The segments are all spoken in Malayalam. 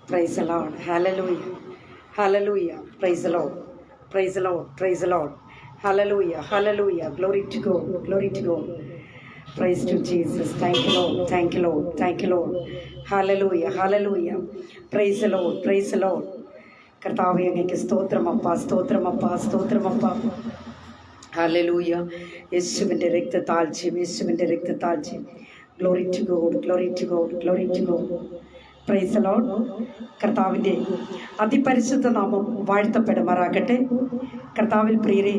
Praise the Lord. Hallelujah. Hallelujah. Praise the Lord. Praise the Lord. Praise the Lord. Hallelujah. Hallelujah. Glory to God. Glory to God. Praise to Jesus. Thank you, Lord. Thank you, Lord. Thank you, Lord. Hallelujah. Hallelujah. Praise the Lord. Praise the Lord. കർത്താവേ അങ്ങേക്ക് സ്തോത്രമപ്പ സ്തോത്രമപ്പ സ്തോത്രമപ്പ. ഹല്ലേലൂയ. യേശുവിൻ്റെ രക്തത്താഴ്ചയും യേശുവിൻ്റെ രക്തത്താഴ്ചയും. Glory to God. Glory to God. Glory to God. Praise the Lord. കർത്താവിൻ്റെ അതിപരിശുദ്ധ നാമം വാഴ്ത്തപ്പെടുമാറാകട്ടെ. കർത്താവിൽ പ്രിയരെ,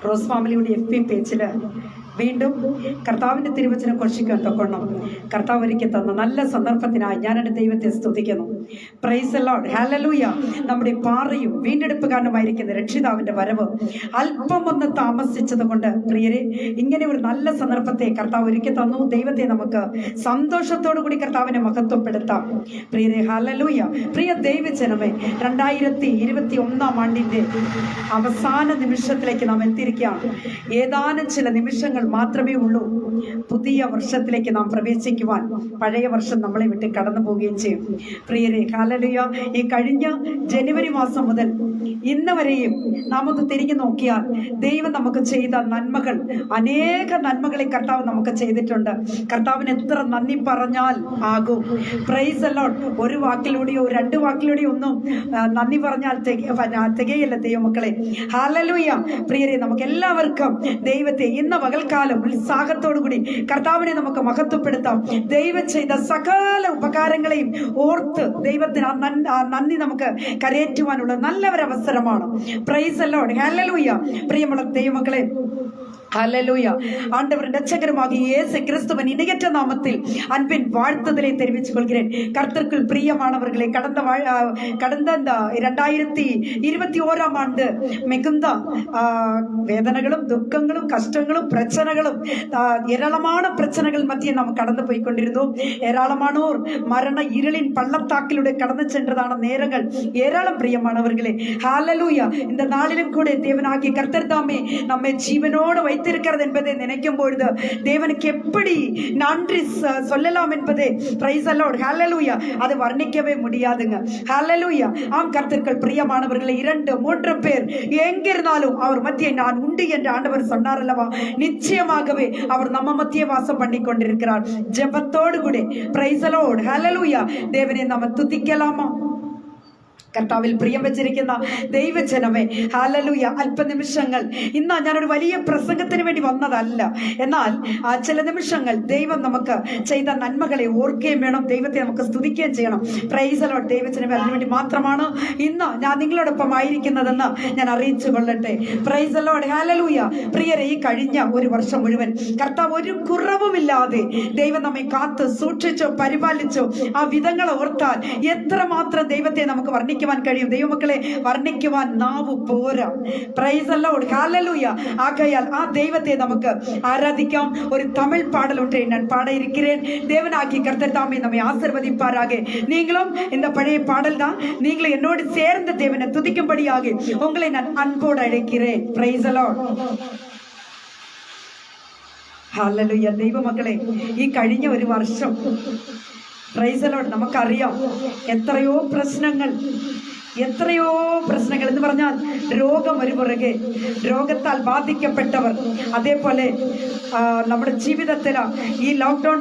റോസ് ഫാമിലിയുടെ FB പേജിൽ വീണ്ടും കർത്താവിൻ്റെ തിരുവചനം ഘോഷിക്കാൻ തൊക്കണം കർത്താവ് ഒരുക്കി തന്ന നല്ല സന്ദർഭത്തിനായി ഞാൻ എൻ്റെ ദൈവത്തെ സ്തുതിക്കുന്നു. Price the Lord. ഹല്ലേലൂയ. നമ്മുടെ പാറയും വീണ്ടെടുപ്പുകാരനുമായിരിക്കുന്ന രക്ഷിതാവിൻ്റെ വരവ് അല്പം ഒന്ന് താമസിച്ചത് കൊണ്ട് പ്രിയരെ, ഇങ്ങനെ ഒരു നല്ല സന്ദർഭത്തെ കർത്താവ് ഒരുക്കി തന്നു. ദൈവത്തെ നമുക്ക് സന്തോഷത്തോടു കൂടി കർത്താവിനെ മഹത്വപ്പെടുത്താം. പ്രിയരെ, ഹല്ലേലൂയ. പ്രിയ ദൈവജനമേ, 2021 ആണ്ടിൻ്റെ അവസാന നിമിഷത്തിലേക്ക് നാം എത്തിയിരിക്കുകയാണ്. ഏതാനും ചില നിമിഷങ്ങൾ മാത്രമേ ഉള്ളൂ പുതിയ വർഷത്തിലേക്ക് നാം പ്രവേശിക്കുവാൻ. പഴയ വർഷം നമ്മളെ വിട്ട് കടന്നു പോവുകയും ചെയ്യും. പ്രിയരെ, ഹല്ലേലൂയ. ഈ കഴിഞ്ഞ ജനുവരി മാസം മുതൽ ഇന്ന് വരെയും നാം ഒന്ന് തിരിഞ്ഞു നോക്കിയാൽ ദൈവം നമുക്ക് ചെയ്ത നന്മകൾ, അനേക നന്മകളെ കർത്താവ് നമുക്ക് ചെയ്തിട്ടുണ്ട്. കർത്താവിന് എത്ര നന്ദി പറഞ്ഞാൽ ആകും. Price the Lord. ഒരു വാക്കിലൂടെയോ രണ്ട് വാക്കിലൂടെയോ ഒന്നും നന്ദി പറഞ്ഞാൽ തികയില്ല ദൈവമക്കളെ. ഹല്ലേലൂയ. പ്രിയരെ, നമുക്ക് എല്ലാവർക്കും ദൈവത്തെ ഇന്ന് പകൽക്കാലം ഉത്സാഹത്തോടു കൂടി കർത്താവിനെ നമുക്ക് മഹത്വപ്പെടുത്താം. ദൈവം ചെയ്ത സകല ഉപകാരങ്ങളെയും ഓർത്ത് ദൈവത്തിന് ആ നന്ദി നമുക്ക് കരയേറ്റുവാനുള്ള നല്ല ഒരു അവസരമാണ്. Price the Lord. ഹല്ലേലൂയ. പ്രിയമുള്ള ദൈവമക്കളെ, ഹല്ലേലൂയ. ആண்டവരുടെ രക്ഷകരുമാകിയ இயேசு கிறிஸ்துவின் இணையற்ற நாமத்தில் அன்பின் வாழ்த்துதலை தெரிவித்துக் கொள்கிறேன். கர்த்தருக்குள் பிரியமானவர்களே, கடந்த 2021 ஆண்டு மிகுந்த வேதனைகளும் துக்கங்களும் கஷ்டங்களும் பிரச்சனைகளும் ஏராளமான பிரச்சனைகள் மத்திய நாம் கடந்து போய் கொண்டிருந்தோம். ஏராளமானோர் மரண இருளின் பள்ளத்தாக்கிலூടെ கடந்து சென்றதான நேரங்கள் ஏராளம். பிரியமானவர்களே, ஹல்லேலூயா. இந்த நாளிலும் கூட தேவனாகிய கர்த்தர் தாமே நம்மை ஜீவனோடு வைத்திருக்கிறது என்பதை நினைக்கும் பொழுது தேவனுக்கு எப்படி நன்றி சொல்லலாம் என்பதை பிரைஸ் தி லார்ட். ஹல்லேலூயா. அது வர்ணிக்கவே முடியாதுங்க. ஹல்லேலூயா. ஆம் கர்த்தர்கள் பிரியமானவர்களே, 2-3 பேர் எங்கிருந்தாலும் அவர் மத்தியே நான் உண்டு என்று ஆண்டவர் சொன்னார் அல்லவா? நிச்சயமாகவே அவர் நம்ம மத்தியே வாசம் பண்ணி கொண்டிருக்கிறார். ஜெபத்தோடு கூட பிரைஸ் தி லார்ட். ஹல்லேலூயா. தேவனை நாம துதிக்கலாமா? കർത്താവിൽ പ്രിയം വെച്ചിരിക്കുന്ന ദൈവജനമേ, ഹല്ലേലൂയ. അല്പനിമിഷങ്ങൾ ഇന്ന് ഞാനൊരു വലിയ പ്രസംഗത്തിന് വേണ്ടി വന്നതല്ല. എന്നാൽ ചില നിമിഷങ്ങൾ ദൈവം നമുക്ക് ചെയ്ത നന്മകളെ ഓർക്കുകയും വേണം. ദൈവത്തെ നമുക്ക് സ്തുതിക്കുകയും ചെയ്യണം. Price the Lord. ദൈവജനമേ, അതിനുവേണ്ടി മാത്രമാണ് ഇന്ന് ഞാൻ നിങ്ങളോടൊപ്പം ആയിരിക്കുന്നതെന്ന് ഞാൻ അറിയിച്ചു കൊള്ളട്ടെ. Price the Lord. ഹല്ലേലൂയ. പ്രിയരെ, ഈ കഴിഞ്ഞ ഒരു വർഷം മുഴുവൻ കർത്താവ് ഒരു കുറവുമില്ലാതെ ദൈവം നമ്മെ കാത്ത് സൂക്ഷിച്ചോ പരിപാലിച്ചോ ആ വിധങ്ങളെ ഓർത്താൽ എത്രമാത്രം ദൈവത്തെ നമുക്ക് വർണ്ണിക്കാൻ കഴിയും. ദൈവമക്കളെ, വർണ്ണിക്കുവാൻ നാവ് പോരാ. Price the Lord. ഹല്ലേലൂയ. ആകയാൽ ആ ദൈവത്തെ നമുക്ക് ആരാധിക്കാം. ഒരു തമിഴ് பாடலுണ്ട്, நான் பாட இருக்கிறேன். தேவனாகிய கர்த்தர் தாமே நம்மை ஆசீர்வதிப்பாராக. நீங்களும் இந்த பழைய பாடல் தான், நீங்களும் என்னோடு சேர்ந்து தேவனை துதிக்கும்படியாக உங்களை நான் அன்போடு அழைக்கிறேன். Price the Lord. ഹല്ലേലൂയ. ദൈവമക്കളെ, ഈ കഴിഞ്ഞ ഒരു വർഷം പ്രൈസ് ദി ലോർഡ് നമുക്കറിയാം എത്രയോ പ്രശ്നങ്ങൾ എന്ന് പറഞ്ഞാൽ രോഗം ഒരു പുറകെ, രോഗത്താൽ ബാധിക്കപ്പെട്ടവർ, അതേപോലെ നമ്മുടെ ജീവിതത്തിൽ ഈ ലോക്ക്ഡൗൺ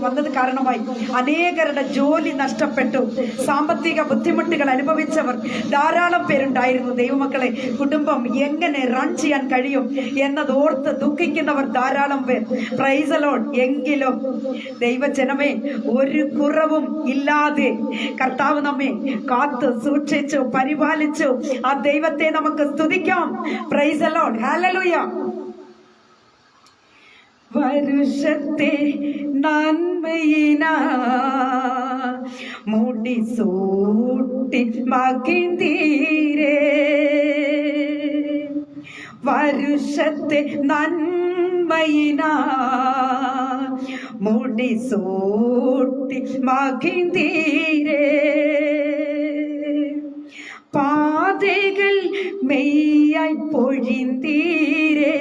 വന്നത് കാരണമായി അനേകരുടെ ജോലി നഷ്ടപ്പെട്ടു, സാമ്പത്തിക ബുദ്ധിമുട്ടുകൾ അനുഭവിച്ചവർ ധാരാളം പേരുണ്ടായിരുന്നു. ദൈവമക്കളെ, കുടുംബം എങ്ങനെ റൺ ചെയ്യാൻ കഴിയും എന്നതോർത്ത് ദുഃഖിക്കുന്നവർ ധാരാളം പേർ. Price the Lord. എങ്കിലും ദൈവജനമേ, ഒരു കുറവും ഇല്ലാതെ കർത്താവ് നമ്മെ കാത്ത് സൂക്ഷിച്ചു പരിപാലിച്ചു. ആ ദൈവത്തെ നമുക്ക് സ്തുതിക്കാം. Price the Lord. ഹല്ലേലൂയ. വരുഷത്തെ നന്മയിനാ മുടിസൂട്ടി മകിഴ്ந்தீரே, വരുഷത്തെ നന്മയിനാ മുടിസൂട്ടി മകിഴ്ந்தீரே, പാതകൾ മെയ്യായി പൊഴിന്തീരേ,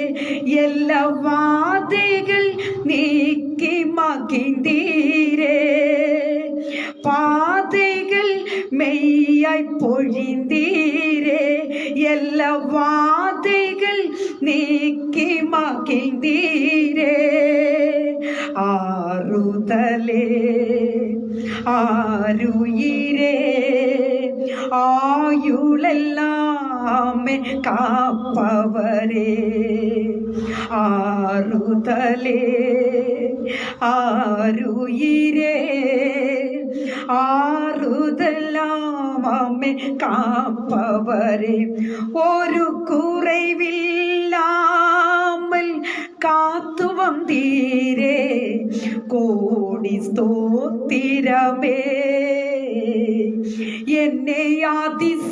എല്ലാ വാതകൾ നീക്കി മകിഴ്ந்தீரே, പാതകൾ പൊഴിന്തീരേ എല്ലാ വാതകൾ നീക്കി മകിழ்ந்தീരേ ആറുതലേ ആരുയിരേ ആയുളെല്ലാമേ കാപ്പവരേ ആറുതലേ ആരുയിരേ ആറുതെല്ലാമേ കാപ്പവരേ ഒരു കുറവില്ലാமல் കാത്തു വந்தீரே കോടി സ്തോത്തിരമേ എന്നെ അതിശയമാകെ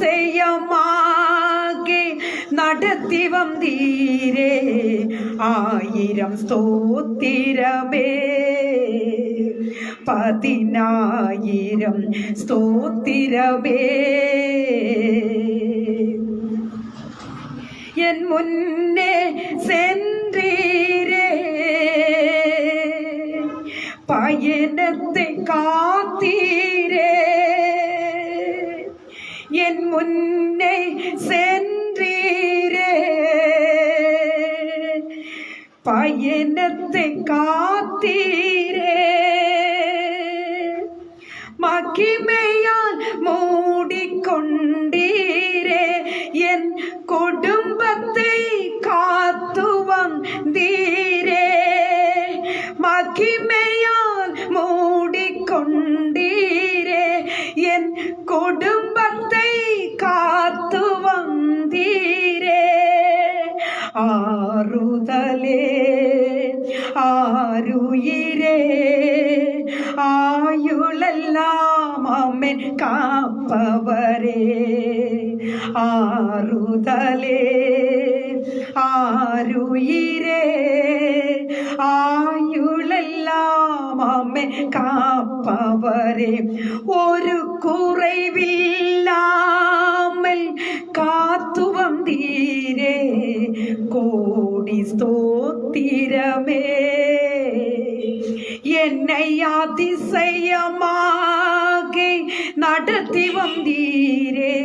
നടത്തി വந்தீரേ ആയിരം സ്തോത്തിരമേ 10,000 സ്തോത്തിരമേ എൻ മുന്നേ சென்றீரே பயணத்தை காத்தீரே என் முன்னே சென்றீரே பயணத்தை காத்தீரே மகிமையால் மூடிக்கொண்டீரே என் குடும்பத்தை காத்து வந்தீரே மகிமையால் மூடிக்கொண்டீரே என் குடும்பத்தை காத்து வந்தீரே ஆறுதலே ஆருயிரே ஆயுளெல்லாம் அம்மன் காப்பவரே ஆறுதலே ஆருயிரே ஆயுளெல்லாம் அம்மன் காப்பவரே ஒரு குறைவில்லாமல் காத்து வந்தீரே கோடி ஸ்தோத்திரமே என்னை அதிசயமாகி நடத்தி வந்தீரே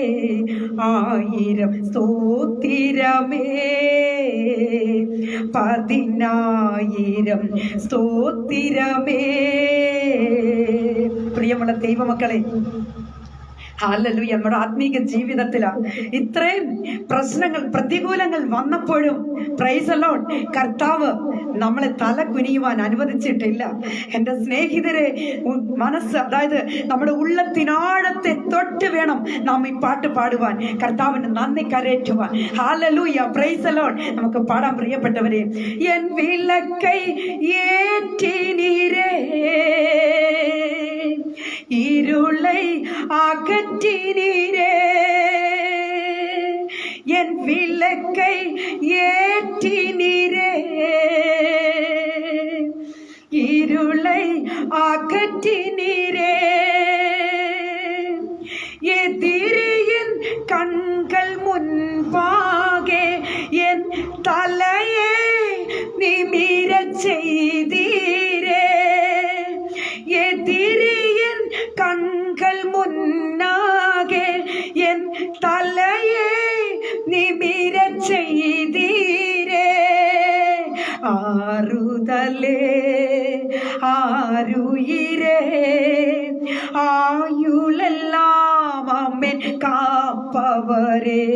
ஆயிரம் ஸ்தோத்திரமே 10,000 സ്തോത്തിരമേ പ്രിയമുള്ള ദൈവമക്കളെ ഹല്ലേലൂയ നമ്മുടെ ആത്മീക ജീവിതത്തിലാണ് ഇത്രയും പ്രശ്നങ്ങൾ പ്രതികൂലങ്ങൾ വന്നപ്പോഴും പ്രൈസ് ദി ലോർഡ് കർത്താവ് നമ്മളെ തല കുനിയുവാൻ അനുവദിച്ചിട്ടില്ല എൻ്റെ സ്നേഹിതരെ മനസ്സ് അതായത് നമ്മുടെ ഉള്ളത്തിനാഴത്തെ തൊട്ട് വേണം നാം ഈ പാട്ട് പാടുവാൻ കർത്താവിന് നന്ദി കരേറ്റുവാൻ ഹല്ലേലൂയ പ്രൈസ് ദി ലോർഡ് നമുക്ക് പാടാൻ പ്രിയപ്പെട്ടവരെ എൻ വിളക്കൈ ഏറ്റിനീരേ ഇരുളை அகற்றினீரே என் விளக்கை ஏற்றினீரே இருளை அகற்றினீரே எதிரியின் கண்கள் முன்பாக என் தலையை நிமிரச் செய்தீரே எதிரியின் கண்கள் முன்னாக என் தலையை நிமிரச் செய்தீரே ஆறுதலே ஆருயிரே ஆயுளெல்லாம் அம்மன் காப்பவரே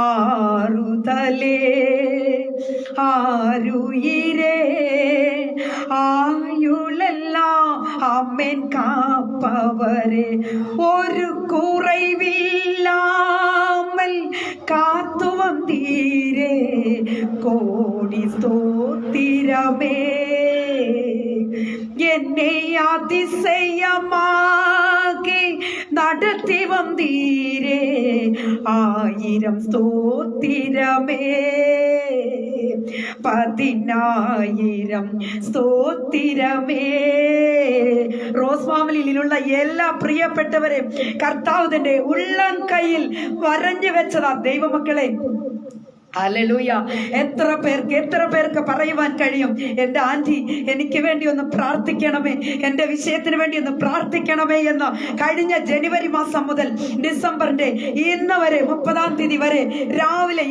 ஆறுதலே ஆருயிரே ആയുളെല്ലാം അമ്മൻ കാപ്പവരെ ഒരു കുറവില്ലാமல் കാത്തു വந்தீரേ കോടി സ്തോത്തിരമേ എന്നെ അതിശയമാകി നടത്തി വந்தீரേ ആയിരം സ്തോത്തിരമേ 10,000 സ്തോത്തിരമേ റോസ് ഫാമിലിയിലുള്ള എല്ലാ പ്രിയപ്പെട്ടവരെ കർത്താവ് തന്റെ ഉള്ളം കയ്യിൽ വരഞ്ഞു വെച്ചതാ ദൈവമക്കളെ ഹല്ലേലൂയ. എത്ര പേർക്ക് പറയുവാൻ കഴിയും, എൻ്റെ ആന്റി എനിക്ക് വേണ്ടി ഒന്ന് പ്രാർത്ഥിക്കണമേ, എൻ്റെ വിഷയത്തിന് വേണ്ടി ഒന്ന് പ്രാർത്ഥിക്കണമേ എന്ന്. കഴിഞ്ഞ ജനുവരി മാസം മുതൽ ഡിസംബറിന്റെ ഇന്ന് വരെ 30-ാം തീയതി വരെ രാവിലെ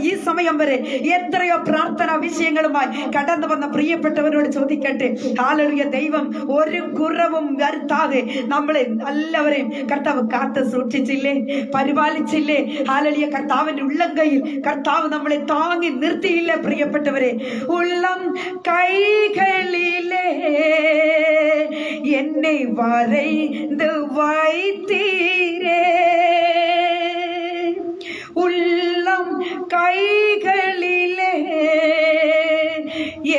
ഈ സമയം വരെ എത്രയോ പ്രാർത്ഥനാ വിഷയങ്ങളുമായി കടന്നു വന്ന പ്രിയപ്പെട്ടവരോട് ചോദിക്കട്ടെ, ഹല്ലേലൂയ, ദൈവം ഒരു കുറവും വരുത്താതെ നമ്മളെ എല്ലാവരെയും കർത്താവ് കാത്ത് സൂക്ഷിച്ചില്ലേ, പരിപാലിച്ചില്ലേ? ഹല്ലേലൂയ. കർത്താവിന്റെ ഉള്ളം കൈയിൽ കർത്താവ് നമ്മളെ താങ്ങി നിർത്തിയില്ല പ്രിയപ്പെട്ടവരെ. ഉള്ളം കൈകളിലെ എന്നെ വരൈந்து வைத்தீரே, உள்ளம் கைகளிலே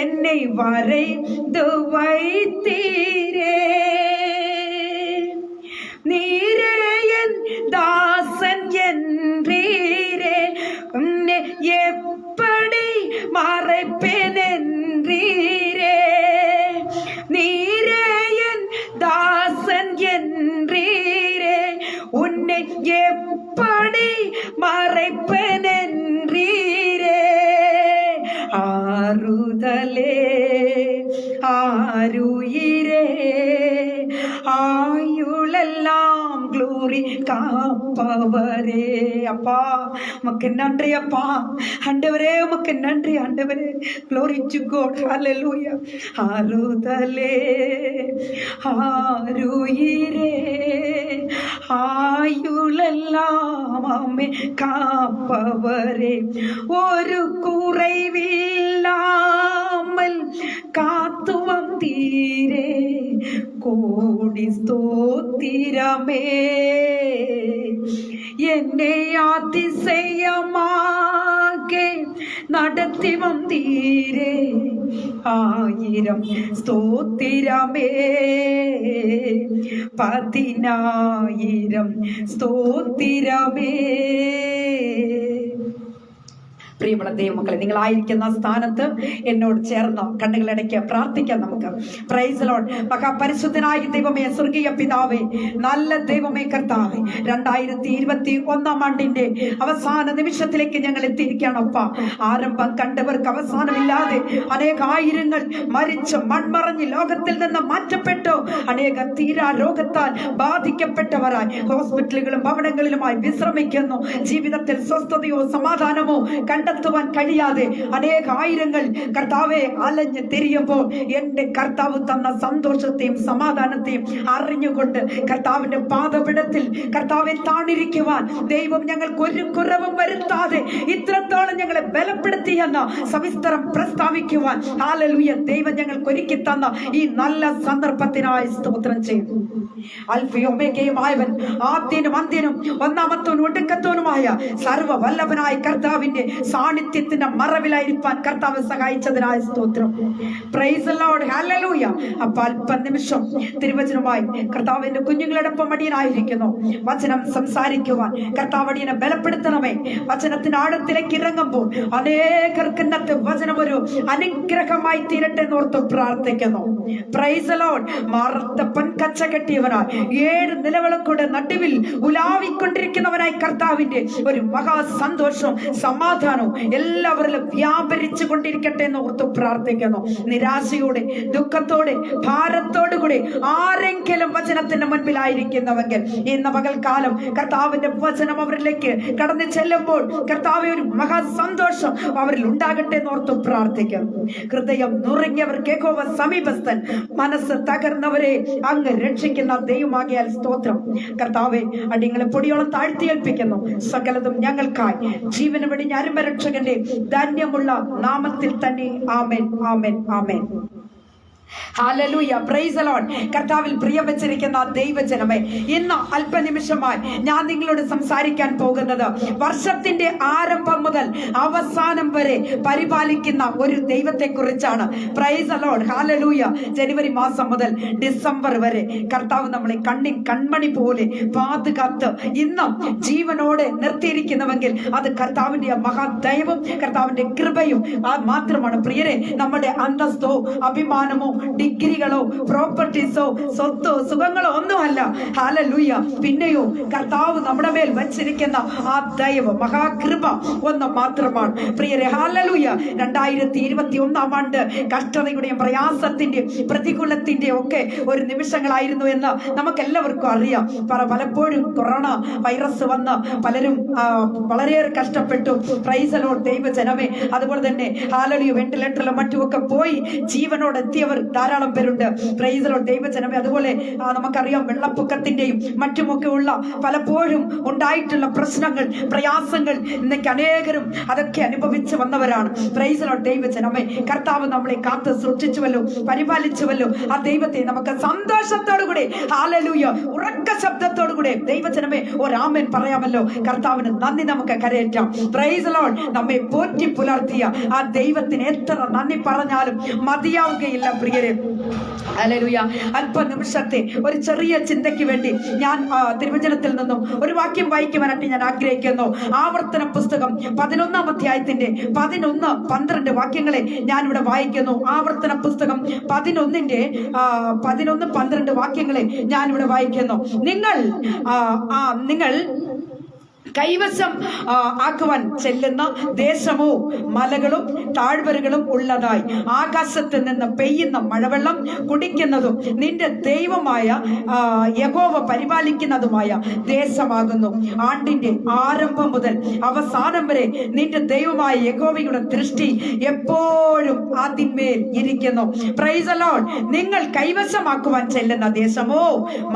என்னை வரைந்து வைத்தீரே, நீரே என் தாசன் என்றீரே, உன்னை எப்படி மறைப்பேன் என்றீரே, நீரே என் தாசன் என்றீரே, உன்னை எப்படி மறைப்பேன் என்றீரே, ஆறுதலே ஆருயிரே ஆயுளெல்லாம் க்ளோரி காப்பவரே. அப்பா உமக்கு நன்றி அப்பா, ஆண்டவரே உமக்கு நன்றி ஆண்டவரே. Glory to God, hallelujah. ஆறுதலே ஆருயிரே ஆயுளெல்லாம் காப்பவரே, ஒரு குறைவில்லாமல் காத்து வந்தீரே, கோடி ஸ்தோத்திரமே. என்னை அதிசயமாக நடத்தி வந்தீரே, 1000 ஸ்தோத்திரமே, 10,000 സ്തോത്രമേ. പ്രിയമുള്ള ദൈവമക്കളെ, നിങ്ങളായിരിക്കുന്ന സ്ഥാനത്ത് എന്നോട് ചേർന്ന് കണ്ണുകളടയ്ക്ക് പ്രാർത്ഥിക്കാം നമുക്ക്. Praise Lord. മഹാപരിശുദ്ധനായ ദൈവമേ, സ്വർഗീയ പിതാവേ, നല്ല ദൈവമേ കർത്താവേ, 2021 ആണ്ടിന്റെ അവസാന നിമിഷത്തിലേക്ക് ഞങ്ങൾ എത്തിയിരിക്കുകയാണപ്പ. ആരംഭം കണ്ടവർക്ക് അവസാനമില്ലാതെ അനേകായിരങ്ങൾ മരിച്ച് മൺമറഞ്ഞ് ലോകത്തിൽ നിന്ന് മാറ്റപ്പെട്ടു. അനേക തീരാ രോഗത്താൽ ബാധിക്കപ്പെട്ടവരായി ഹോസ്പിറ്റലുകളും ഭവനങ്ങളിലുമായി വിശ്രമിക്കുന്നു. ജീവിതത്തിൽ സ്വസ്ഥതയോ സമാധാനമോ കണ്ടെത്തുവാൻ കഴിയാതെ അനേകായിരങ്ങൾ കർത്താവെ അലഞ്ഞ് തിരിയുമ്പോൾ എൻ്റെ കർത്താവ് തന്ന സന്തോഷത്തെയും സമാധാനത്തെയും അറിഞ്ഞുകൊണ്ട് കർത്താവിന്റെ പാദപീഠത്തിൽ കർത്താവെ താണിരിക്കുവാൻ ദൈവം ഞങ്ങൾക്ക് ഒരു കുറവും വരുത്താതെ ഇത്രത്തോളം ഞങ്ങളെ ബലപ്പെടുത്തിയെന്ന് സവിസ്തരം പ്രസ്താവിക്കുവാൻ ഹല്ലേലൂയ ദൈവം ഞങ്ങൾക്ക് ഒരുക്കി തന്ന ഈ നല്ല സന്ദർഭത്തിനായി സ്തോത്രം ചെയ്യുന്നു. അൽഫയും ഒമേഗയുമായവൻ, ആദ്യനും അന്ത്യനും ഒന്നാമത്തവനും ഒടുക്കത്തവനുമായ സർവ്വ വല്ലഭനായ കർത്താവിന്റെ സാന്നിധ്യത്തിന്റെ മറവിലായിരിക്കാൻ കർത്താവ് സഹായിച്ചതിനായ സ്തോത്രം. Price the Lord, hallelujah. അപ്പോൾ അല്പനിമിഷം തിരുവചനവുമായി കർത്താവിന്റെ കുഞ്ഞുങ്ങളോടൊപ്പം അടിയനായിരിക്കുന്നു. വചനം സംസാരിക്കുവാൻ കർത്താവ് അടിയനെ ബലപ്പെടുത്തണമേ. വചനത്തിന്റെ ആഴത്തിലേക്ക് ഇറങ്ങുമ്പോൾ അനേകർക്ക് ഇന്നത്തെ വചനം ഒരു അനുഗ്രഹമായി തീരട്ടെ എന്നോർത്ത് പ്രാർത്ഥിക്കുന്നു. Praise the Lord. മാറത്ത പൊൻകച്ച കെട്ടിയവനായി 7 നിലവിളക്കുടെ നടുവിൽ ഉലാവിക്കൊണ്ടിരിക്കുന്നവനായി കർത്താവിന്റെ ഒരു മഹാസന്തോഷവും സമാധാനവും എല്ലാവരിലും വ്യാപരിച്ചു കൊണ്ടിരിക്കട്ടെ എന്ന് ഓർത്ത് പ്രാർത്ഥിക്കുന്നു. നിരാശയോടെ, ദുഃഖത്തോടെ, ഭാരത്തോടു കൂടി ആരെങ്കിലും വചനത്തിന്റെ മുൻപിലായിരിക്കുന്നവെങ്കിൽ ഇന്ന് പകൽക്കാലം കർത്താവിന്റെ വചനം അവരിലേക്ക് കടന്നു ചെല്ലുമ്പോൾ കർത്താവ് ഒരു മഹാസന്തോഷം അവരിൽ ഉണ്ടാകട്ടെ എന്ന് ഓർത്ത് പ്രാർത്ഥിക്കുന്നു. ഹൃദയം നുറുങ്ങിയവർക്ക് യഹോവ സമീപസ്ഥൻ, മനസ്സ് തകർന്നവരെ അങ്ങ് രക്ഷിക്കുന്ന ദൈവമാകിയാൽ സ്തോത്രം. കർത്താവെ, അടിയങ്ങളെ പൊടിയോളം താഴ്ത്തിയേൽപ്പിക്കുന്നു. സകലതും ഞങ്ങൾക്കായി ജീവന് വെടിഞ്ഞ അരുമരക്ഷകന്റെ ധന്യമുള്ള നാമത്തിൽ തന്നെ. Amen, amen, amen. Hallelujah, praise the Lord. കർത്താവിൽ പ്രിയം വെച്ചിരിക്കുന്ന ദൈവജനമേ, ഇന്ന് അല്പനിമിഷമായി ഞാൻ നിങ്ങളോട് സംസാരിക്കാൻ പോകുന്നത് വർഷത്തിന്റെ ആരംഭം മുതൽ അവസാനം വരെ പരിപാലിക്കുന്ന ഒരു ദൈവത്തെ കുറിച്ചാണ്. Praise the Lord, hallelujah. ജനുവരി മാസം മുതൽ ഡിസംബർ വരെ കർത്താവ് നമ്മളെ കൺമണി പോലെ പാതുകാത്ത് ഇന്നും ജീവനോടെ നിർത്തിയിരിക്കുന്നുവെങ്കിൽ അത് കർത്താവിന്റെ മഹാദയവും കർത്താവിന്റെ കൃപയും മാത്രമാണ്. പ്രിയരെ, നമ്മുടെ അന്തസ്തോ അഭിമാനമോ ഡിഗ്രികളോ പ്രോപ്പർട്ടീസോ സ്വത്തോ സുഖങ്ങളോ ഒന്നുമല്ല. ഹല്ലേലൂയ. പിന്നെയോ കർത്താവ് നമ്മുടെ മേൽ വച്ചിരിക്കുന്ന ആ ദയവ്, മഹാകൃപ ഒന്ന് മാത്രമാണ് പ്രിയരെ. ഹല്ലേലൂയ. 2021 ആണ്ട് കഷ്ടതയുടെയും പ്രയാസത്തിന്റെയും പ്രതികൂലത്തിന്റെയും ഒക്കെ ഒരു നിമിഷങ്ങളായിരുന്നു എന്ന് നമുക്ക് എല്ലാവർക്കും അറിയാം. പലപ്പോഴും കൊറോണ വൈറസ് വന്ന് പലരും വളരെയേറെ കഷ്ടപ്പെട്ടു. പ്രൈസ് ദി ലോർഡ് ദൈവജനമേ. അതുപോലെ തന്നെ ഹല്ലേലൂയ വെന്റിലേറ്ററിലും മറ്റുമൊക്കെ പോയി ജീവനോടെ എത്തിയവർ ധാരാളം പേരുണ്ട്. പ്രൈസ് ദി ലോർഡ് ദൈവജനമേ. അതുപോലെ നമുക്കറിയാം വെള്ളപ്പൊക്കത്തിന്റെയും മറ്റുമൊക്കെ ഉള്ള പലപ്പോഴും ഉണ്ടായിട്ടുള്ള പ്രശ്നങ്ങൾ, പ്രയാസങ്ങൾ ഇന്നേക്ക് അനേകരും അതൊക്കെ അനുഭവിച്ച് വന്നവരാണ്. പ്രൈസ് ദി ലോർഡ് ദൈവജനമേ. കർത്താവ് നമ്മളെ കാത്ത് സൂക്ഷിച്ചുവല്ലോ, പരിപാലിച്ചുവല്ലോ. ആ ദൈവത്തെ നമുക്ക് സന്തോഷത്തോടുകൂടി ഹല്ലേലൂയ ഉറക്ക ശബ്ദത്തോടുകൂടി ദൈവജനമേ ഒരാമേൻ പറയാമല്ലോ. കർത്താവിന് നന്ദി നമുക്ക് കരയേറ്റാം. Price the Lord. നമ്മെ പോറ്റി പുലർത്തിയ ആ ദൈവത്തിന് എത്ര നന്ദി പറഞ്ഞാലും മതിയാവുകയില്ല പ്രിയരെ. ഹല്ലേലൂയ. അല്പനിമിഷത്തെ ഒരു ചെറിയ ചിന്തയ്ക്ക് വേണ്ടി ഞാൻ തിരുവചനത്തിൽ നിന്നും ഒരു വാക്യം വായിക്കുവാനായിട്ട് ഞാൻ ആഗ്രഹിക്കുന്നു. ആവർത്തന പുസ്തകം 11-ാം അധ്യായത്തിന്റെ 11-12 വാക്യങ്ങളെ ഞാനിവിടെ വായിക്കുന്നു. ആവർത്തന പുസ്തകം 11-12 വാക്യങ്ങളെ ഞാനിവിടെ വായിക്കുന്നു. നിങ്ങൾ കൈവശം ആക്കുവാൻ ചെല്ലുന്ന ദേശമോ മലകളും താഴ്വരകളും ഉള്ളതായി ആകാശത്ത് നിന്ന് പെയ്യുന്ന മഴവെള്ളം കുടിക്കുന്നതും നിന്റെ ദൈവമായ യഹോവ പരിപാലിക്കുന്നതുമായ ദേശമാകുന്നു. ആണ്ടിന്റെ ആരംഭം മുതൽ അവസാനം വരെ നിന്റെ ദൈവമായ യഹോവയുടെ ദൃഷ്ടി എപ്പോഴും അതിന്മേൽ ഇരിക്കുന്നു. Price the Lord. നിങ്ങൾ കൈവശമാക്കുവാൻ ചെല്ലുന്ന ദേശമോ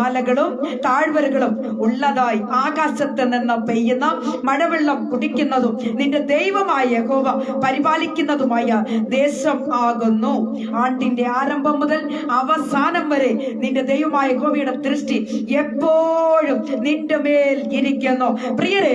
മലകളും താഴ്വരകളും ഉള്ളതായി ആകാശത്ത് നിന്ന് പെയ്യുന്ന മഴവെള്ളം കുടിക്കുന്നതും നിന്റെ ദൈവമായ യഹോവ പരിപാലിക്കുന്നതുമായ ദേശം ആകുന്നു. ആണ്ടിന്റെ ആരംഭം മുതൽ അവസാനം വരെ നിന്റെ ദൈവമായ യഹോവയുടെ ദൃഷ്ടി എപ്പോഴും നിന്റെ മേൽ ഇരിക്കുന്നു. പ്രിയരെ,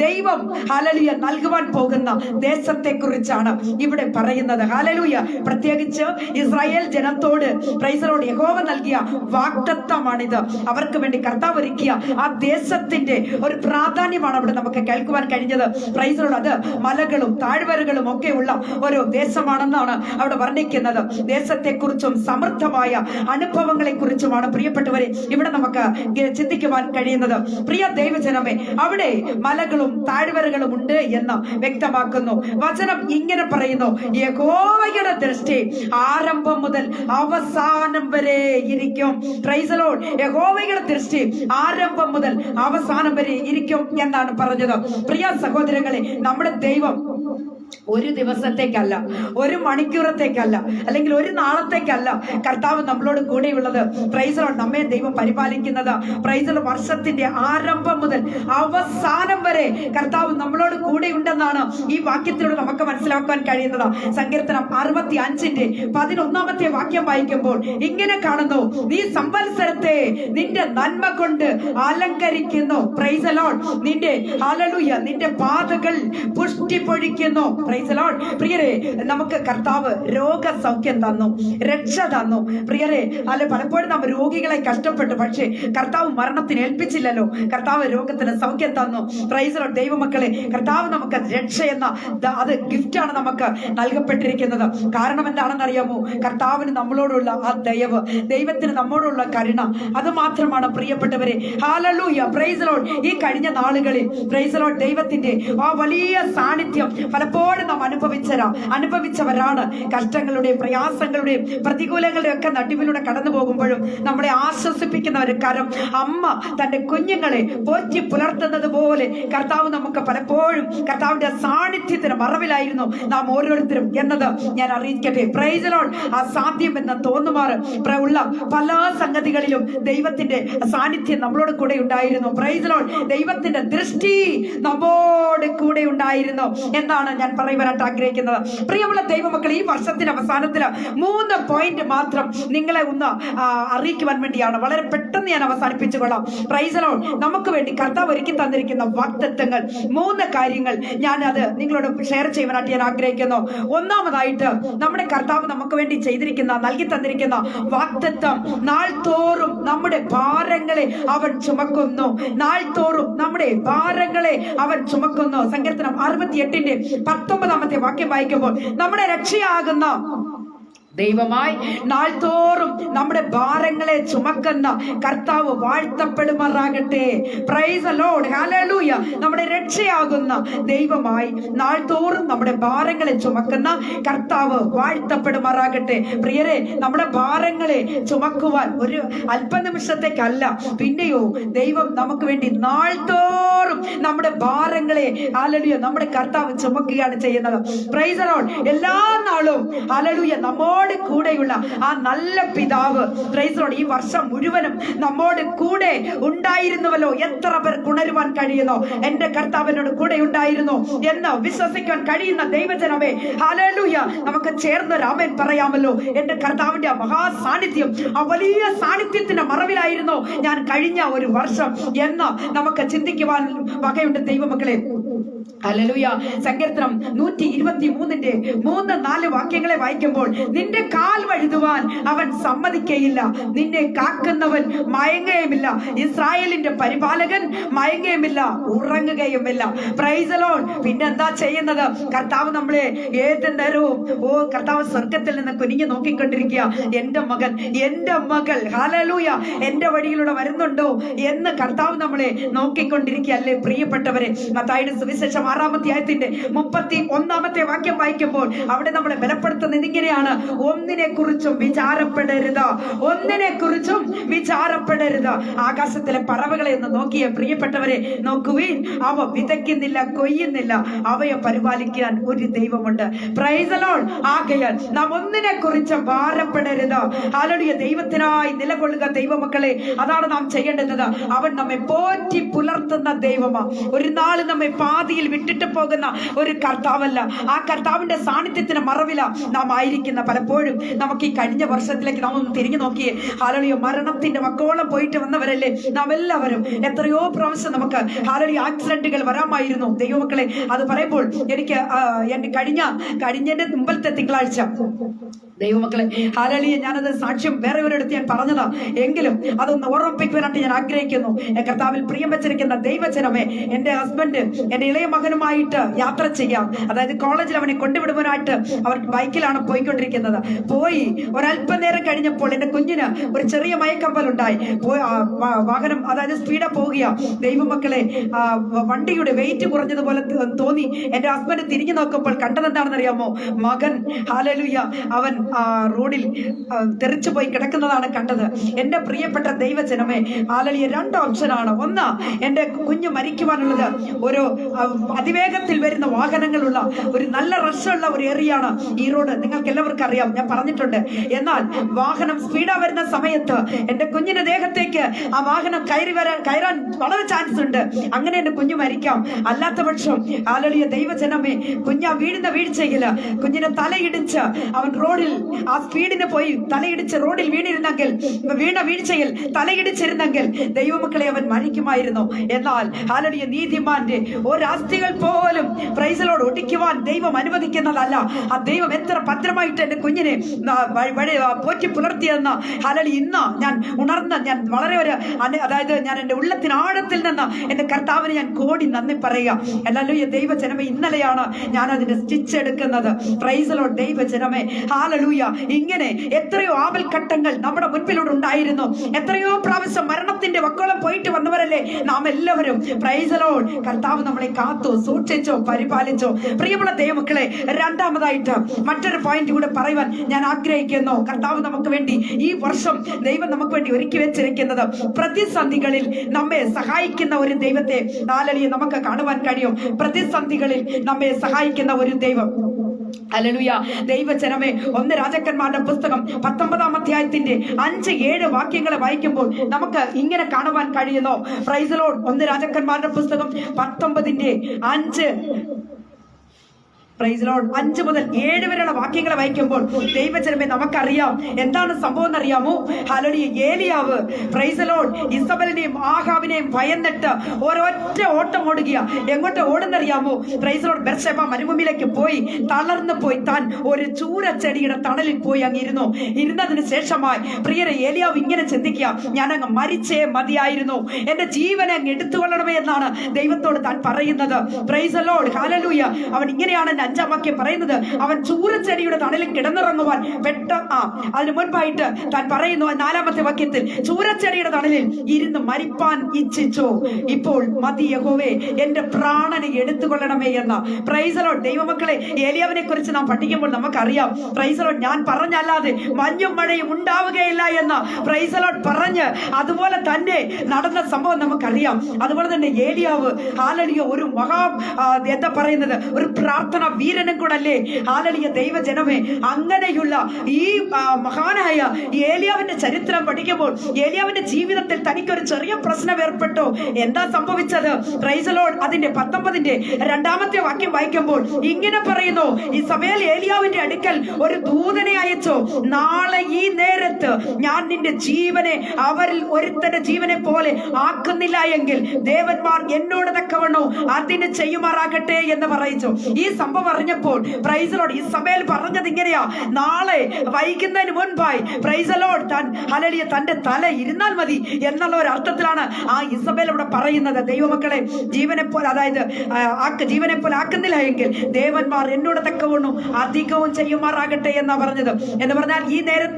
ദൈവം ഹല്ലേലൂയ നൽകുവാൻ പോകുന്ന ദേശത്തെ കുറിച്ചാണ് ഇവിടെ പറയുന്നത്. ഹല്ലേലൂയ. പ്രത്യേകിച്ച് ഇസ്രായേൽ ജനത്തോട് പ്രൈസ് ദി ലോർഡ് യഹോവ നൽകിയ വാഗ്ദത്തമാണിത്. അവർക്ക് വേണ്ടി കർത്താവ് ഒരുക്കിയ ആ ദേശത്തിന്റെ ഒരു പ്രാധാന്യമാണ് അവിടെ നമുക്ക് കേൾക്കുവാൻ കഴിഞ്ഞത്. Price the Lord. അത് മലകളും താഴ്വരകളും ഒക്കെ ഉള്ള ഒരു ദേശമാണെന്നാണ് അവിടെ വർണ്ണിക്കുന്നത്. ദേശത്തെക്കുറിച്ചും സമൃദ്ധമായ അനുഭവങ്ങളെ കുറിച്ചുമാണ് പ്രിയപ്പെട്ടവരെ ഇവിടെ നമുക്ക് ചിന്തിക്കുവാൻ കഴിയുന്നത്. പ്രിയ ദൈവജനമേ, അവിടെ മലകളും താഴ്വരകളും ഉണ്ട് എന്ന് വ്യക്തമാക്കുന്നു. വചനം ഇങ്ങനെ പറയുന്നു: യഹോവയുടെ ദൃഷ്ടി ആരംഭം മുതൽ അവസാനം വരെ ഇരിക്കും. Price the Lord. യഹോവയുടെ ദൃഷ്ടി ആരംഭം മുതൽ അവസാനം വരെ ഇരിക്കും എന്നാണ് പറഞ്ഞത്. പ്രിയ സഹോദരങ്ങളെ, നമ്മുടെ ദൈവം ഒരു ദിവസത്തേക്കല്ല, ഒരു മണിക്കൂറത്തേക്കല്ല, അല്ലെങ്കിൽ ഒരു നാളത്തേക്കല്ല കർത്താവ് നമ്മളോട് കൂടെയുള്ളത്. Price the Lord. നമ്മെ ദൈവം പരിപാലിക്കുന്നത് പ്രൈസ് ദി ലോർഡ് വർഷത്തിന്റെ ആരംഭം മുതൽ അവസാനം വരെ കർത്താവ് നമ്മളോട് കൂടെയുണ്ടെന്നാണ് ഈ വാക്യത്തിലൂടെ നമുക്ക് മനസ്സിലാക്കാൻ കഴിയുന്നത്. സങ്കീർത്തനം 65-ന്റെ 11-ാമത്തെ വാക്യം വായിക്കുമ്പോൾ ഇങ്ങനെ കാണുന്നു: നീ സംവത്സരത്തെ നിന്റെ നന്മ കൊണ്ട് അലങ്കരിക്കുന്നു. Praise the Lord. നിന്റെ ഹല്ലേലൂയ നിന്റെ പാതകൾ പുഷ്ടി പൊഴിക്കുന്നു. Praise the Lord. പ്രിയരെ, നമുക്ക് കർത്താവ് രോഗസൗഖ്യം തന്നു, രക്ഷ തന്നു. പ്രിയരെ, അല്ലെ പലപ്പോഴും നാം രോഗികളെ കഷ്ടപ്പെട്ടു, പക്ഷേ കർത്താവ് മരണത്തിന് ഏൽപ്പിച്ചില്ലല്ലോ. കർത്താവ് രോഗത്തിന് സൗഖ്യം തന്നു. Price the Lord. ദൈവമക്കളെ, കർത്താവ് നമുക്ക് രക്ഷ എന്ന അത് ഗിഫ്റ്റാണ് നമുക്ക് നൽകപ്പെട്ടിരിക്കുന്നത്. കാരണം എന്താണെന്ന് അറിയാമോ? കർത്താവിന് നമ്മളോടുള്ള ആ ദയവ്, ദൈവത്തിന് നമ്മോടുള്ള കരുണ, അത് മാത്രമാണ് പ്രിയപ്പെട്ടവരെ. ഹല്ലേലൂയ. Praise the Lord. ഈ കഴിഞ്ഞ നാളുകളിൽ പ്രൈസ് ദി ലോർഡ് ദൈവത്തിന്റെ ആ വലിയ സാന്നിധ്യം പലപ്പോഴും നാം അനുഭവിച്ചവരാണ്. കഷ്ടങ്ങളുടെയും പ്രയാസങ്ങളുടെയും പ്രതികൂലങ്ങളുടെയും ഒക്കെ നടുവിലൂടെ കടന്നു പോകുമ്പോഴും നമ്മളെ ആശ്വസിപ്പിക്കുന്ന ഒരു കരം, അമ്മ തന്റെ കുഞ്ഞുങ്ങളെ പോറ്റി പുലർത്തുന്നത് പോലെ കർത്താവ് നമുക്ക് പലപ്പോഴും കർത്താവിന്റെ സാന്നിധ്യത്തിന് മറവിലായിരുന്നു നാം ഓരോരുത്തരും എന്നത് ഞാൻ അറിയിക്കട്ടെ. Praise the Lord. അസാധ്യം എന്ന് തോന്നുമാറ് ഉള്ള പല സംഗതികളിലും ദൈവത്തിന്റെ സാന്നിധ്യം നമ്മളോട് കൂടെ ഉണ്ടായിരുന്നു. Price the Lord. ദൈവത്തിന്റെ ദൃഷ്ടി നമ്മോട് കൂടെ ഉണ്ടായിരുന്നു എന്നാണ് ഞാൻ പറയുവാനായിട്ട് ആഗ്രഹിക്കുന്നത്. പ്രിയമുള്ള ദൈവമക്കൾ, ഈ വർഷത്തിന്റെ അവസാനത്തിൽ 3 പോയിന്റ് മാത്രം നിങ്ങളെ ഒന്ന് അറിയിക്കുവാൻ വേണ്ടിയാണ്. വളരെ പെട്ടെന്ന് ഞാൻ അവസാനിപ്പിച്ചുകൊള്ളാം. Price the Lord. നമുക്ക് വേണ്ടി കർത്താവ് ഒരുക്കി തന്നിരിക്കുന്ന വാഗ്ദത്തങ്ങൾ 3 കാര്യങ്ങൾ ഞാൻ അത് നിങ്ങളോട് ഷെയർ ചെയ്യുവാനായിട്ട് ഞാൻ ആഗ്രഹിക്കുന്നു. ഒന്നാമതായിട്ട് നമ്മുടെ കർത്താവ് നമുക്ക് വേണ്ടി നൽകി തന്നിരിക്കുന്ന വാഗ്ദത്തം, നാൾ തോറും നമ്മുടെ ഭാരങ്ങളെ അവൻ ചുമക്കുന്നു. നാൾ തോറും നമ്മുടെ ഭാരങ്ങളെ അവൻ ചുമക്കുന്നു. സങ്കീർത്തനം 68-ന്റെ 19-ാമത്തെ വാക്യം വായിക്കുമ്പോൾ നമ്മുടെ രക്ഷയാകുന്ന ദൈവമായി നാൾതോറും നമ്മുടെ ഭാരങ്ങളെ ചുമക്കുന്ന കർത്താവ് വാഴ്ത്തപ്പെടുമാറാകട്ടെ. Price the Lord, hallelujah. നമ്മുടെ രക്ഷയാകുന്ന ദൈവമായി നാൾതോറും നമ്മുടെ ഭാരങ്ങളെ ചുമക്കുന്ന കർത്താവ് വാഴ്ത്തപ്പെടുമാറാകട്ടെ. പ്രിയരെ, നമ്മുടെ ഭാരങ്ങളെ ചുമക്കുവാൻ ഒരു അല്പനിമിഷത്തേക്കല്ല, പിന്നെയോ ദൈവം നമുക്ക് വേണ്ടി നാൾതോറും നമ്മുടെ ഭാരങ്ങളെ ഹല്ലേലൂയ നമ്മുടെ കർത്താവ് ചുമക്കുകയാണ് ചെയ്യുന്നത്. Price the Lord. എല്ലാ നാളും ഹല്ലേലൂയ നമ്മോട് കൂടെയുള്ള ആ നല്ല പിതാവ് പ്രൈസ് ദി ലോർഡ് ഈ വർഷം മുഴുവനും നമ്മോട് കൂടെ ഉണ്ടായിരുന്നുവല്ലോ. എത്ര പേർ ഉണരുവാൻ കഴിയുന്നു? എന്റെ കർത്താവിനോട് കൂടെ ഉണ്ടായിരുന്നു എന്ന് വിശ്വസിക്കാൻ കഴിയുന്ന ദൈവജനമേ, ഹല്ലേലൂയ. നമുക്ക് ചേർന്ന് ആമേൻ പറയാമല്ലോ. എന്റെ കർത്താവിന്റെ മഹാസാന്നിധ്യം, ആ വലിയ സാന്നിധ്യത്തിന്റെ മറവിലായിരുന്നു ഞാൻ കഴിഞ്ഞ ഒരു വർഷം എന്ന് നമുക്ക് ചിന്തിക്കുവാൻ വകയുണ്ട് ദൈവമക്കളെ. ഹല്ലേലൂയ. സങ്കീർത്തനം 123 3-4 വാക്യങ്ങളെ വായിക്കുമ്പോൾ, നിന്റെ കാൽ വഴുതുവാൻ അവൻ സമ്മതിക്കയില്ല, നിന്നെ കാക്കുന്നവൻ മയങ്ങുകയുമില്ല, ഇസ്രായേലിന്റെ പരിപാലകൻ മയങ്ങുകയുമില്ല, ഉറങ്ങുകയുമില്ല. Praise the Lord. പിന്നെ എന്താ ചെയ്യുന്നത്? കർത്താവ് നമ്മളെ ഏത് നേരവും കർത്താവ് സ്വർഗത്തിൽ നിന്ന് കുനിഞ്ഞു നോക്കിക്കൊണ്ടിരിക്കുക. എന്റെ മകൻ, എന്റെ മകൾ ഹല്ലേലൂയ എന്റെ വഴിയിലൂടെ വരുന്നുണ്ടോ എന്ന് കർത്താവ് നമ്മളെ നോക്കിക്കൊണ്ടിരിക്കുകയല്ലേ പ്രിയപ്പെട്ടവരെ. മത്തായിയുടെ സുവിശേഷം 6-ാം അധ്യായത്തിന്റെ 31-ാമത്തെ വാക്യം വായിക്കുമ്പോൾ അവിടെ നമ്മളെ ബലപ്പെടുത്തുന്നത് ഇങ്ങനെയാണ്: ഒന്നിനെ കുറിച്ചും വിചാരപ്പെടരുത്, ഒന്നിനെ കുറിച്ചും വിചാരപ്പെടരുത്. ആകാശത്തിലെ പറവകളെ ഒന്ന് നോക്കിയ പ്രിയപ്പെട്ടവരെ, നോക്കുവീൻ, അവ വിതയ്ക്കുന്നില്ല, കൊയ്യുന്നില്ല, അവയെ പരിപാലിക്കാൻ ഒരു ദൈവമുണ്ട്. Price the Lord. ആകയാൽ നാം ഒന്നിനെ കുറിച്ച് ഭാരപ്പെടരുത്. ഹല്ലേലൂയ. ദൈവത്തിനായി നിലകൊള്ളുക ദൈവമക്കളെ. അതാണ് നാം ചെയ്യേണ്ടത്. അവൻ നമ്മെ പോറ്റി പുലർത്തുന്ന ദൈവമാ. ഒരു നാൾ നമ്മെ പാതിയിൽ വിട്ടിട്ട് പോകുന്ന ഒരു കർത്താവല്ല. ആ കർത്താവിന്റെ സാന്നിധ്യത്തിന് മറവില നാം ആയിരിക്കുന്ന. പലപ്പോഴും നമുക്ക് ഈ കഴിഞ്ഞ വർഷത്തിലേക്ക് നാം ഒന്ന് തിരിഞ്ഞു നോക്കിയേ. ഹല്ലേലൂയ. മരണത്തിന്റെ വക്കോളം പോയിട്ട് വന്നവരല്ലേ നാം എല്ലാവരും. എത്രയോ പ്രാവശ്യം നമുക്ക് ഹല്ലേലൂയ ആക്സിഡന്റുകൾ വരാമായിരുന്നു ദൈവമക്കളെ. അത് പറയുമ്പോൾ എനിക്ക് എന്റെ കഴിഞ്ഞതിന്റെ മുമ്പത്തെ തിങ്കളാഴ്ച ദൈവമക്കളെ ഹല്ലേലൂയ ഞാനത് സാക്ഷ്യം വേറെ ഒരിടത്ത് ഞാൻ പറഞ്ഞതാ, എങ്കിലും അതൊന്ന് ഓർമ്മിപ്പിക്കുവാനായിട്ട് ഞാൻ ആഗ്രഹിക്കുന്നു. കർത്താവിൽ പ്രിയം വെച്ചിരിക്കുന്ന ദൈവജനമേ, എന്റെ ഹസ്ബൻഡ് എന്റെ ഇളയ മകനുമായിട്ട് യാത്ര ചെയ്യാം. അതായത് കോളേജിൽ അവനെ കൊണ്ടുവിടുവാനായിട്ട് അവർ ബൈക്കിലാണ് പോയിക്കൊണ്ടിരിക്കുന്നത്. പോയി ഒരല്പനേരം കഴിഞ്ഞപ്പോൾ എന്റെ കുഞ്ഞിന് ഒരു ചെറിയ മയക്കമ്പലുണ്ടായി. വാഹനം അതായത് സ്പീഡാ പോവുകയാ. ദൈവമക്കളെ, വണ്ടിയുടെ വെയിറ്റ് കുറഞ്ഞതുപോലെ തോന്നി. എന്റെ ഹസ്ബൻഡ് തിരിഞ്ഞു നോക്കുമ്പോൾ കണ്ടത് എന്താണെന്ന് അറിയാമോ? മകൻ ഹല്ലേലൂയ അവൻ റോഡിൽ തെറിച്ചു പോയി കിടക്കുന്നതാണ് കണ്ടത്. എന്റെ പ്രിയപ്പെട്ട ദൈവജനമേ, ഹല്ലേലൂയ 2 ഓപ്ഷനാണ്. ഒന്ന്, എന്റെ കുഞ്ഞ് മരിക്കുവാനുള്ളത് ഒരു അതിവേഗത്തിൽ വരുന്ന വാഹനങ്ങളുള്ള ഒരു നല്ല റഷുള്ള ഒരു ഏരിയയാണ് ഈ റോഡ്. നിങ്ങൾക്ക് എല്ലാവർക്കും അറിയാം, ഞാൻ പറഞ്ഞിട്ടുണ്ട്. എന്നാൽ വാഹനം സ്പീഡാ വരുന്ന സമയത്ത് എന്റെ കുഞ്ഞിന്റെ ദേഹത്തേക്ക് ആ വാഹനം കയറാൻ വളരെ ചാൻസ് ഉണ്ട്. അങ്ങനെ എന്റെ കുഞ്ഞു മരിക്കാം. അല്ലാത്ത പക്ഷം ഹല്ലേലൂയ ദൈവജനമേ, കുഞ്ഞ് വീഴുന്ന വീഴ്ചയില് കുഞ്ഞിനെ തലയിടിച്ച് അവൻ റോഡിൽ ആ സ്പീഡിന് പോയി തലയിടിച്ച് റോഡിൽ വീണ വീഴ്ചയിൽ തലയിടിച്ചിരുന്നെങ്കിൽ ദൈവമക്കളെ അവൻ മരിക്കുമായിരുന്നു. എന്നാൽ ഹല്ലേലൂയ നീതിമാന്റെ ഒരസ്ഥികൾ പോലും പ്രൈസ് ദി ലോർഡ് ഒടിക്കുവാൻ ദൈവം അനുവദിക്കുന്നതല്ല. ആ ദൈവം എത്ര ഭദ്രമായിട്ട് എന്റെ കുഞ്ഞിനെ പോറ്റി പുലർത്തിയെന്ന് ഹല്ലേലൂയ ഇന്ന് ഞാൻ ഉണർന്ന് ഞാൻ വളരെ അതായത് ഞാൻ എന്റെ ഉള്ളത്തിന് ആഴത്തിൽ നിന്ന് എന്റെ കർത്താവിന് ഞാൻ കോടി നന്ദി പറയുക. ഹല്ലേലൂയ ദൈവജനമേ, ഇന്നലെയാണ് ഞാൻ അതിന്റെ സ്റ്റിച്ച് എടുക്കുന്നത്. പ്രൈസ് ദി ലോർഡ് ദൈവജനമേ, ഹല്ലേലൂയ. ഇങ്ങനെ എത്രയോ ആപൽഘട്ടങ്ങൾ നമ്മുടെ മുൻപിലൂടെ ഉണ്ടായിരുന്നു. എത്രയോ പ്രാവശ്യം മരണത്തിന്റെ വക്കോളം പോയിട്ട് വന്നവരല്ലേ നാം എല്ലാവരും. Price the Lord. കർത്താവ് നമ്മളെ കാത്തു സൂക്ഷിച്ചോ പരിപാലിച്ചോ. പ്രിയമുള്ള ദൈവമക്കളെ, രണ്ടാമതായിട്ട് മറ്റൊരു പോയിന്റ് കൂടെ പറയുവാൻ ഞാൻ ആഗ്രഹിക്കുന്നു. കർത്താവ് നമുക്ക് വേണ്ടി ഈ വർഷം ദൈവം നമുക്ക് വേണ്ടി ഒരുക്കി വെച്ചിരിക്കുന്നത് പ്രതിസന്ധികളിൽ നമ്മെ സഹായിക്കുന്ന ഒരു ദൈവത്തെ ഹല്ലേലൂയ നമുക്ക് കാണുവാൻ കഴിയും. പ്രതിസന്ധികളിൽ നമ്മെ സഹായിക്കുന്ന ഒരു ദൈവം. ഹല്ലേലൂയ ദൈവജനമേ, 1 രാജാക്കന്മാരുടെ പുസ്തകം 19-ാം അധ്യായത്തിന്റെ 5-7 വാക്യങ്ങളെ വായിക്കുമ്പോൾ നമുക്ക് ഇങ്ങനെ കാണുവാൻ കഴിയുന്നു. Price the Lord. 1 രാജാക്കന്മാരുടെ പുസ്തകം 19-ന്റെ 5 പ്രൈസ് ലോർഡ് 5 മുതൽ 7 വരെയുള്ള വാക്യങ്ങളെ വായിക്കുമ്പോൾ ദൈവജനമേ നമുക്കറിയാം എന്താണ് സംഭവം എന്നറിയാമോ? ഹല്ലേലൂയ. ഏലിയാവ് പ്രൈസ് ലോർഡ് ഇസബലിനെയും ആഹാബിനെയും ഭയന്നിട്ട് ഒരൊറ്റ ഓട്ടം ഓടുകയാ. എങ്ങോട്ട് ഓടുന്നറിയാമോ? പ്രൈസ് ലോർഡ് ബെർശേബ മരുഭൂമിയിലേക്ക് പോയി തളർന്നു പോയി താൻ ഒരു ചൂരച്ചെടിയുടെ തണലിൽ പോയി അങ്ങ് ഇരുന്നതിന് ശേഷമായി പ്രിയരെ ഏലിയാവ് ഇങ്ങനെ ചിന്തിക്കുക, ഞാൻ അങ്ങ് മരിച്ചേ മതിയായിരുന്നു, എന്റെ ജീവനെ അങ്ങ് എടുത്തുകൊള്ളണമേ എന്നാണ് ദൈവത്തോട് താൻ പറയുന്നത്. Praise lord hallelujah. അവൻ ഇങ്ങനെയാണ് 5-ാം വാക്യം പറയുന്നത്, അവൻ ചൂരച്ചെടിയുടെ തണലിൽ കിടന്നിറങ്ങുവാൻ അതിനു മുൻപായിട്ട് താൻ പറയുന്നു 4-ാമത്തെ വാക്യത്തിൽ, ചൂരച്ചെടിയുടെ തണലിൽ ഇരുന്ന് മരിപ്പാൻ ഇച്ഛിച്ചു. ഇപ്പോൾ മതി യഹോവേ, എന്റെ പ്രാണനെ എടുത്തുകൊള്ളണമേ എന്ന. Price the Lord. ദൈവമക്കളെ, ഏലിയാവിനെ കുറിച്ച് നാം പഠിക്കുമ്പോൾ നമുക്കറിയാം, പ്രൈസ് ദി ലോർഡ്, ഞാൻ പറഞ്ഞല്ലാതെ മഞ്ഞും മഴയും ഉണ്ടാവുകയില്ല എന്ന പ്രൈസ് ദി ലോർഡ് പറഞ്ഞ് അതുപോലെ തന്നെ നടന്ന സംഭവം നമുക്കറിയാം. അതുപോലെ തന്നെ ഏലിയാവ് ഹല്ലേലൂയ ഒരു എന്താ പറയുന്നത്, ഒരു പ്രാർത്ഥന വീരനും കൂടല്ലേ. ഹല്ലേലൂയ ദൈവജനമേ, അങ്ങനെയുള്ള ഈ മഹാനായ ഏലിയാവിന്റെ ചരിത്രം പഠിക്കുമ്പോൾ ഏലിയാവിന്റെ ജീവിതത്തിൽ തനിക്കൊരു ചെറിയ പ്രശ്നം ഏർപ്പെട്ടു. എന്താ സംഭവിച്ചത്? Price the Lord. അതിന്റെ 19-ന്റെ 2-ാമത്തെ വാക്യം വായിക്കുമ്പോൾ ഇങ്ങനെ പറയുന്നു, ഇസബേൽ ഏലിയാവിന്റെ അടുക്കൽ ഒരു ദൂതനെ അയച്ചു, നാളെ ഈ നേരത്ത് ഞാൻ നിന്റെ ജീവനെ അവരിൽ ഒരുത്തന്റെ ജീവനെ പോലെ ആക്കുന്നില്ല എങ്കിൽ ദേവന്മാർ എന്നോട് തക്കവണ്ണോ അതിന് ചെയ്യുമാറാകട്ടെ എന്ന് പറയിച്ചു. ഈ സംഭവം അറിഞ്ഞപ്പോൾ പ്രൈസ് ദി ലോർഡ്, ഇസബേൽ പറഞ്ഞത് ഇങ്ങനെയാ, നാളെ വൈകുന്നതിന് മുൻപായി പ്രൈസ് ദി ലോർഡ് ഹല്ലേലൂയ തന്റെ തല ഇരുന്നാൽ മതി എന്നുള്ള ഒരു അർത്ഥത്തിലാണ് ആ ഇസബേൽ ഇവിടെ പറയുന്നത്. ദൈവമക്കളെ, ജീവനെ പോലെ, അതായത് ജീവനെ പോലെ ആക്കുന്നില്ല എങ്കിൽ ദേവന്മാർ എന്നോട് തക്കവണ്ണോ അധികവും ചെയ്യുമാറാകട്ടെ എന്നാ പറഞ്ഞത്. എന്ന് പറഞ്ഞാൽ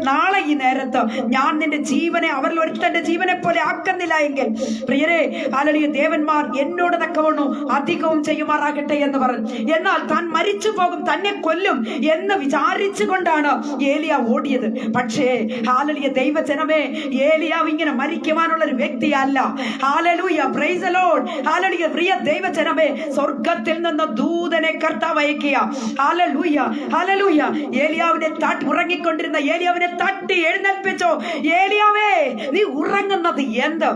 നാളെ ഈ നേരത്ത് ഞാൻ നിന്റെ ജീവനെ അവരിൽ ഒരുത്തന്റെ ജീവനെ പോലെ ആക്കുന്നില്ല എങ്കിൽ പ്രിയരെ ഹല്ലേലൂയ ദേവന്മാർ എന്നോട് തക്കവണ്ണോ അധികവും ചെയ്യുമാറാകട്ടെ എന്ന് പറഞ്ഞു. എന്നാൽ താൻ മരിച്ചു പോകും, തന്നെ കൊല്ലും എന്ന് വിചാരിച്ചു കൊണ്ടാണ് ഏലിയ ഓടിയത്. പക്ഷേ ഹല്ലേലൂയ ദൈവജനമേ, ഏലിയാവ് ഇങ്ങനെ മരിക്കുവാനുള്ള ഒരു വ്യക്തിയല്ല. Hallelujah praise the Lord. Hallelujah പ്രിയ ദൈവജനമേ, സ്വർഗ്ഗത്തിൽ നിന്ന് ദൂതനെ കർത്താവ് അയക്കുക. Hallelujah hallelujah. ഏലിയാവിനെ ഉറങ്ങിക്കൊണ്ടിരുന്ന ഏലിയാവിനെ തട്ടി എഴുന്നേൽപ്പിച്ചോ. ഏലിയാവേ, നീ ഉറങ്ങുന്നത് എന്ത്?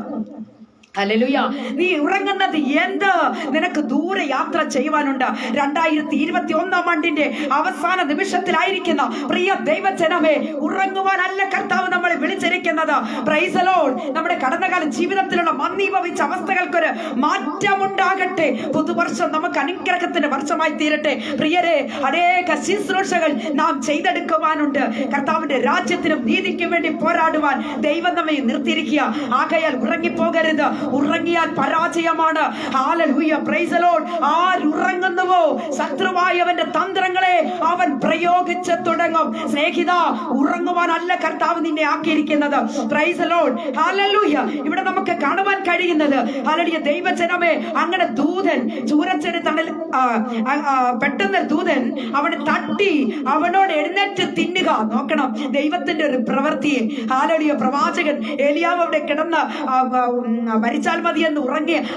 ഹല്ലേലൂയ. നീ ഉറങ്ങുന്നത് എന്ത്? നിനക്ക് ദൂരെ യാത്ര ചെയ്യുവാനുണ്ട്. 2021 ആണ്ടിന്റെ അവസാന നിമിഷത്തിലായിരിക്കുന്ന പ്രിയ ദൈവജനമേ, ഉറങ്ങുവാനല്ല കർത്താവ് നമ്മളെ വിളിച്ചിരിക്കുന്നത്. Price the Lord. നമ്മുടെ കടന്നകാല ജീവിതത്തിലുള്ള മന്ദീഭവിച്ച അവസ്ഥകൾക്കൊരു മാറ്റമുണ്ടാകട്ടെ. പുതുവർഷം നമുക്ക് അനുഗ്രഹത്തിന്റെ വർഷമായി തീരട്ടെ. പ്രിയരെ, അനേക ശുശ്രൂഷകൾ നാം ചെയ്തെടുക്കുവാനുണ്ട്. കർത്താവിന്റെ രാജ്യത്തിനും നീതിക്കും വേണ്ടി പോരാടുവാൻ ദൈവം നമ്മെ നിർത്തിയിരിക്കുക. ആകയാൽ ഉറങ്ങിപ്പോകരുത്. ഉറങ്ങിയാൽ പരാജയമാണ്. Hallelujah praise the Lord. ആരുറങ്ങുന്നുവോ ശത്രുവായവന്റെ തന്ത്രങ്ങളെ അവൻ പ്രയോഗിച്ച് തുടങ്ങും. സ്നേഹിത, ഉറങ്ങുവാനല്ല കർത്താവ് നിന്നെ ആക്കിയിരിക്കുന്നത്. Praise the Lord. ഹല്ലേലൂയ. ഇവിടെ നമുക്ക് കാണുവാൻ കഴിയുന്നത്, ഹല്ലേലൂയ ദൈവജനമേ, അങ്ങനെ ദൂതൻ ചൂരച്ചെടി തണൽ പെട്ടെന്ന് ദൂതൻ അവനെ തട്ടി അവനോട് എഴുന്നേറ്റ് തിന്നുക. നോക്കണം ദൈവത്തിന്റെ ഒരു പ്രവൃത്തി. ഹല്ലേലൂയ. പ്രവാചകൻ ഏലിയാവ് അവിടെ കിടന്ന് മരിച്ചാൽ മതി എന്ന്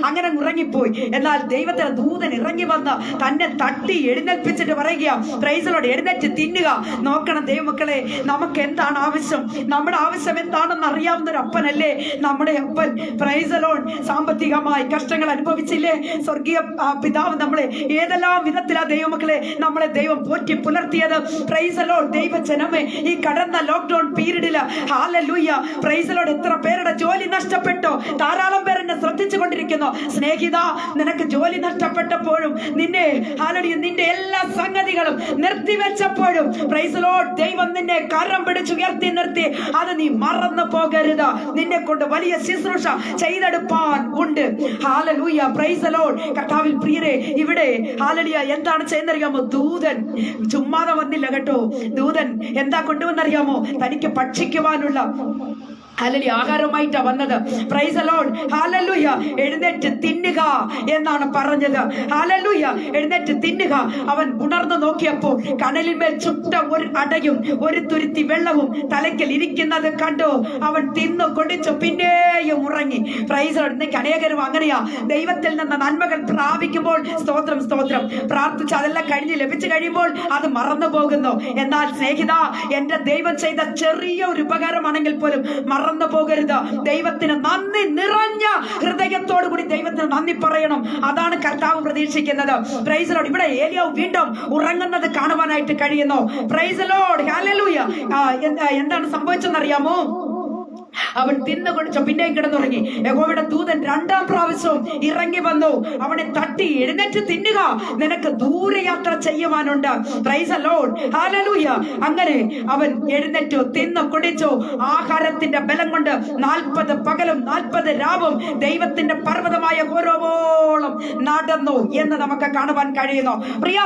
അങ്ങനെ ഉറങ്ങിപ്പോയി. എന്നാൽ ദൈവത്തിന്റെ ദൂതൻ ഇറങ്ങി വന്ന് തന്നെ തട്ടി എഴുന്നേൽപ്പിച്ചിട്ട് പറയുക, പ്രൈസ് ദി ലോർഡ്, എഴുന്നേറ്റ് തിന്നുക. നോക്കണം ദൈവമക്കളെ, നമുക്ക് എന്താണ് ആവശ്യം? നമ്മുടെ ആവശ്യം എന്താണെന്ന് അറിയാവുന്ന ഒരു അപ്പനല്ലേ നമ്മുടെ അപ്പൻ. Price the Lord. സാമ്പത്തികമായി കഷ്ടങ്ങൾ അനുഭവിച്ചില്ലേ? സ്വർഗീയ പിതാവ് നമ്മളെ ഏതെല്ലാം വിധത്തിലാ ദൈവമക്കളെ നമ്മളെ ദൈവം പോറ്റി പുലർത്തിയത്. Praise the Lord. ദൈവജനമേ, ഈ കടന്ന ലോക്ക്ഡൌൺ പീരീഡില് ഹല്ലേലൂയ പ്രൈസ് ദി ലോർഡ് എത്ര പേരുടെ ജോലി നഷ്ടപ്പെട്ടോ. ധാരാളം പേർ എന്നെ ശ്രദ്ധിച്ചു കൊണ്ടിരിക്കുന്നു. സ്നേഹിത, നിനക്ക് ജോലി നഷ്ടപ്പെട്ടപ്പോഴും നിന്റെ ഹല്ലേലൂയ നിന്റെ എല്ലാ സംഗതികളും നിർത്തിവെച്ചപ്പോഴും പ്രൈസ് ദി ലോർഡ് ദൈവം നിന്നെ കരം പിടിച്ചുയർത്തി നിർത്തി. അത് നീ മറന്നു പോകരുത്. നിന്നെ കൊണ്ട് വലിയ ശുശ്രൂഷ ചെയ്തെടുപ്പാൻ ഉണ്ട്. Hallelujah praise the Lord. കർത്താവിൽ പ്രിയരെ, ഇവിടെ ഹല്ലേലൂയ എന്താണ് ചെയ്യുന്നറിയാമോ? ദൂതൻ ചുമ്മാതെ വന്നില്ല കേട്ടോ. ദൂതൻ എന്താ കൊണ്ടുവന്നറിയാമോ? തനിക്ക് ഭക്ഷിക്കുവാനുള്ള ഹല്ലേലൂയ ആഹാരമായിട്ടാ വന്നത്. Price the Lord. ഹല്ലേലൂയ. എഴുന്നേറ്റ് തിന്നുക എന്നാണ് പറഞ്ഞത്. ഹല്ലേലൂയ. എഴുന്നേറ്റ് തിന്നുക. അവൻ ഉണർന്നു നോക്കിയപ്പോൾ കനലിന്മേൽ ചുട്ട ഒരു അടയും ഒരു തുരുത്തി വെള്ളവും തലയ്ക്കൽ ഇരിക്കുന്നത് കണ്ടു. അവൻ തിന്നു കൊടിച്ചു പിന്നെയും ഉറങ്ങി. Price the Lord. ഇന്നേക്ക് അനേകരും അങ്ങനെയാ. ദൈവത്തിൽ നിന്ന് നന്മകൾ പ്രാപിക്കുമ്പോൾ സ്തോത്രം സ്തോത്രം പ്രാർത്ഥിച്ച് അതെല്ലാം കഴിഞ്ഞ് ലഭിച്ചു കഴിയുമ്പോൾ അത് മറന്നു പോകുന്നു. എന്നാൽ സ്നേഹിത, എന്റെ ദൈവം ചെയ്ത ചെറിയ ഒരു ഉപകാരമാണെങ്കിൽ പോലും മറന്നു പോകരുത്. ദൈവത്തിന് നന്ദി നിറഞ്ഞ ഹൃദയത്തോടു കൂടി ദൈവത്തിന് നന്ദി പറയണം. അതാണ് കർത്താവ് പ്രതീക്ഷിക്കുന്നത്. Price the Lord. ഇവിടെ ഏലിയാവ് വീണ്ടും ഉറങ്ങുന്നത് കാണുവാനായിട്ട് കഴിയുന്നു. Price the Lord. ഹല്ലേലൂയ. എന്താണ് സംഭവിച്ചെന്നറിയാമോ? അവൻ തിന്നു കുടിച്ചു പിന്നെയും കിടന്നുറങ്ങി. യഹോവയുടെ ദൂതൻ രണ്ടാം പ്രാവശ്യവും ഇറങ്ങി വന്നു അവനെ തട്ടി, എഴുന്നേറ്റ് തിന്നുക, നിനക്ക് ദൂരയാത്ര ചെയ്യുവാനുണ്ട്. Praise the Lord, hallelujah. അങ്ങനെ അവൻ എഴുന്നേറ്റു, തിന്നു കുടിച്ചു. ആഹാരത്തിന്റെ ബലം കൊണ്ട് 40 പകലും 40 രാവും ദൈവത്തിന്റെ പർവ്വതമായ ഹോരോവോളം നടന്നു എന്ന് നമുക്ക് കാണുവാൻ കഴിയുന്നു. പ്രിയ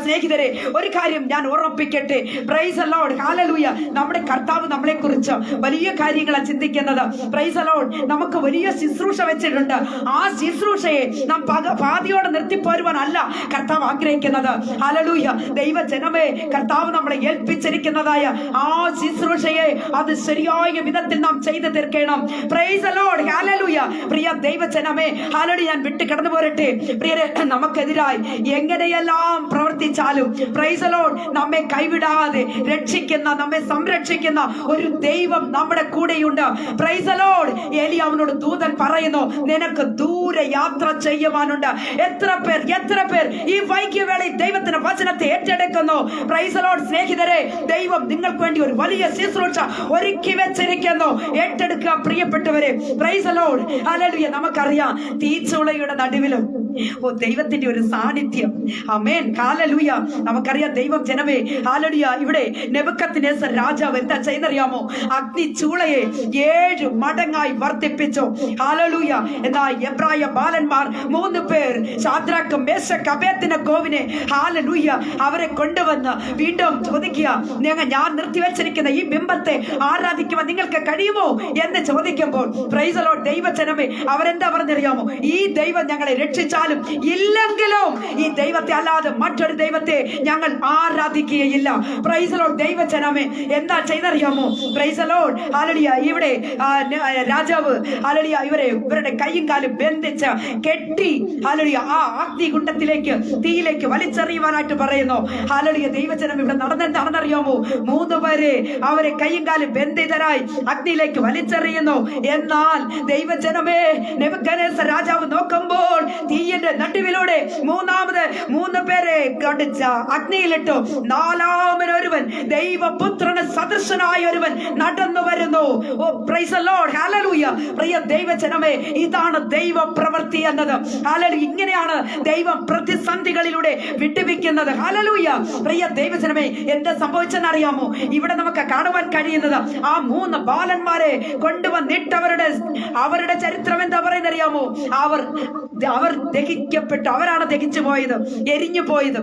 സ്നേഹിതരെ, ഒരു കാര്യം ഞാൻ ഓർമ്മിപ്പിക്കട്ടെ. Praise the Lord, hallelujah. നമ്മുടെ കർത്താവ് നമ്മളെ കുറിച്ച് വലിയ കാര്യങ്ങളാണ് ചിന്തിക്കുന്നത്. Praise the Lord. നമുക്ക് വലിയ ശുശ്രൂഷ വെച്ചിട്ടുണ്ട്. ആ ശുശ്രൂഷയെ നാം പാതിയോടെ നിർത്തിപ്പോരുവാനല്ല കർത്താവ് ആഗ്രഹിക്കുന്നത്. ഹല്ലേലൂയ. ദൈവജനമേ, കർത്താവ് നമ്മളെ ഏൽപ്പിച്ചിരിക്കുന്നതായ ആ ശുശ്രൂഷയെ അത് ശരിയായ വിധത്തിൽ നാം ചെയ്തു തീർക്കണം. Praise the Lord, hallelujah. പ്രിയ ദൈവജനമേ, ഹല്ലേലൂയ. ഞാൻ വിട്ട് കടന്നു പോരട്ടെ. പ്രിയരെ, നമുക്കെതിരായി എങ്ങനെയെല്ലാം പ്രവർത്തിച്ചാലും പ്രൈസ് ദി ലോർഡ്, നമ്മെ കൈവിടാതെ രക്ഷിക്കുന്ന, നമ്മെ സംരക്ഷിക്കുന്ന ഒരു ദൈവം നമ്മുടെ കൂടെയുണ്ട്. Price the Lord. ഏലിയാവിനോട് ദൂതൻ പറയുന്നു, നിനക്ക് ദൂരെ യാത്ര ചെയ്യുവാനുണ്ട്. എത്ര പേർ ഈ വൈകിയവേളയിൽ ദൈവത്തിന്റെ വചനത്തെ ഏറ്റെടുക്കുന്നു. Price the Lord. സ്നേഹിതരെ, ദൈവം നിങ്ങൾക്ക് വേണ്ടി ഒരു വലിയ ശുശ്രൂഷ ഒരുക്കി വെച്ചിരിക്കുന്നു. ഏറ്റെടുക്കുക പ്രിയപ്പെട്ടവരെ. Price the Lord, hallelujah. നമുക്കറിയാം, തീച്ചുളയുടെ നടുവിലും ദൈവത്തിന്റെ ഒരു സാന്നിധ്യം. ആമേൻ, ഹല്ലേലൂയ. നമുക്കറിയാം, ദൈവം ജനമേ, ഹല്ലേലൂയ. ഇവിടെ നെബൂഖദ്നേസർ രാജാവ് എന്താ ചെയ്തറിയാമോ? അഗ്നി ചൂളയെ 7 മടങ്ങായി വർദ്ധിപ്പിച്ചു. ഹല്ലേലൂയ. എന്നാൽ എബ്രായ ബാലന്മാർ 3 പേർ, ശദ്രക്ക്, മേശക്ക്, അബേദ്നെഗോവിനെ, ഹല്ലേലൂയ, അവരെ കൊണ്ടുവന്ന് വീണ്ടും ചോദിക്കുക, ഞാൻ നിർത്തിവെച്ചിരിക്കുന്ന ഈ ബിംബത്തെ ആരാധിക്കുവാൻ നിങ്ങൾക്ക് കഴിയുമോ എന്ന് ചോദിക്കുമ്പോൾ പ്രൈസ് ദി ലോർഡ്, ദൈവജനമേ, അവരെന്താ പറഞ്ഞറിയാമോ? ഈ ദൈവം ഞങ്ങളെ രക്ഷിച്ചാലും ഇല്ലെങ്കിലും ഈ ദൈവത്തെ അല്ലാതെ മറ്റൊരു ദൈവത്തെ ഞങ്ങൾ ആരാധിക്കുകയില്ല. Price the Lord. ദൈവജനമേ, എന്താ ചെയ്തറിയാമോ? Price the Lord, hallelujah. ഇവിടെ രാജാവ്, ഹല്ലേലൂയ, ഇവരുടെ കൈയും കാലും ബന്ധിച്ച് കെട്ടി, ഹല്ലേലൂയ, ആ അഗ്നികുണ്ഡത്തിലേക്ക്, തീയിലേക്ക് വലിച്ചെറിയുവാനായിട്ട് പറയുന്നു. ഹല്ലേലൂയ. ദൈവജനം ഇവിടെ നടന്നെന്താണെന്നറിയാമോ? 3 പേരെ അവരെ കൈയും കാലും ബന്ധിതരായി അഗ്നിയിലേക്ക് വലിച്ചെറിയുന്നു. എന്നാൽ ദൈവജനമേ, നെബൂഖദ്നേസർ രാജാവ് നോക്കുമ്പോൾ തീയുടെ നടുവിലൂടെ 3 പേരെ കടിച്ച അഗ്നിയിലിട്ടു. 4-മനൊരുവൻ, ദൈവപുത്രന് സദൃശനായ ഒരുവൻ നടന്നു വരുന്നു. ഓ, പ്രൈസ് ദി ലോർഡ്, ഹല്ലേലൂയ. പ്രിയ ദൈവജനമേ, ഇതാണ് ദൈവ പ്രവൃത്തി എന്നത്. ഹല്ലേലൂയ. ഇങ്ങനെയാണ് ദൈവം പ്രതിസന്ധികളിലൂടെ വിടുവിക്കുന്നത്. ഹല്ലേലൂയ. പ്രിയ ദൈവജനമേ, എന്താ സംഭവിച്ചെന്നറിയാമോ? ഇവിടെ നമുക്ക് കാണുവാൻ കഴിയുന്നത്, ആ 3 ബാലന്മാരെ കൊണ്ടുവന്നിട്ട് അവരുടെ ചരിത്രം എന്താ പറയുന്നറിയാമോ? അവർ ദഹിക്കപ്പെട്ടു. അവരാണ് ദഹിച്ചു പോയത്, എരിഞ്ഞു പോയത്.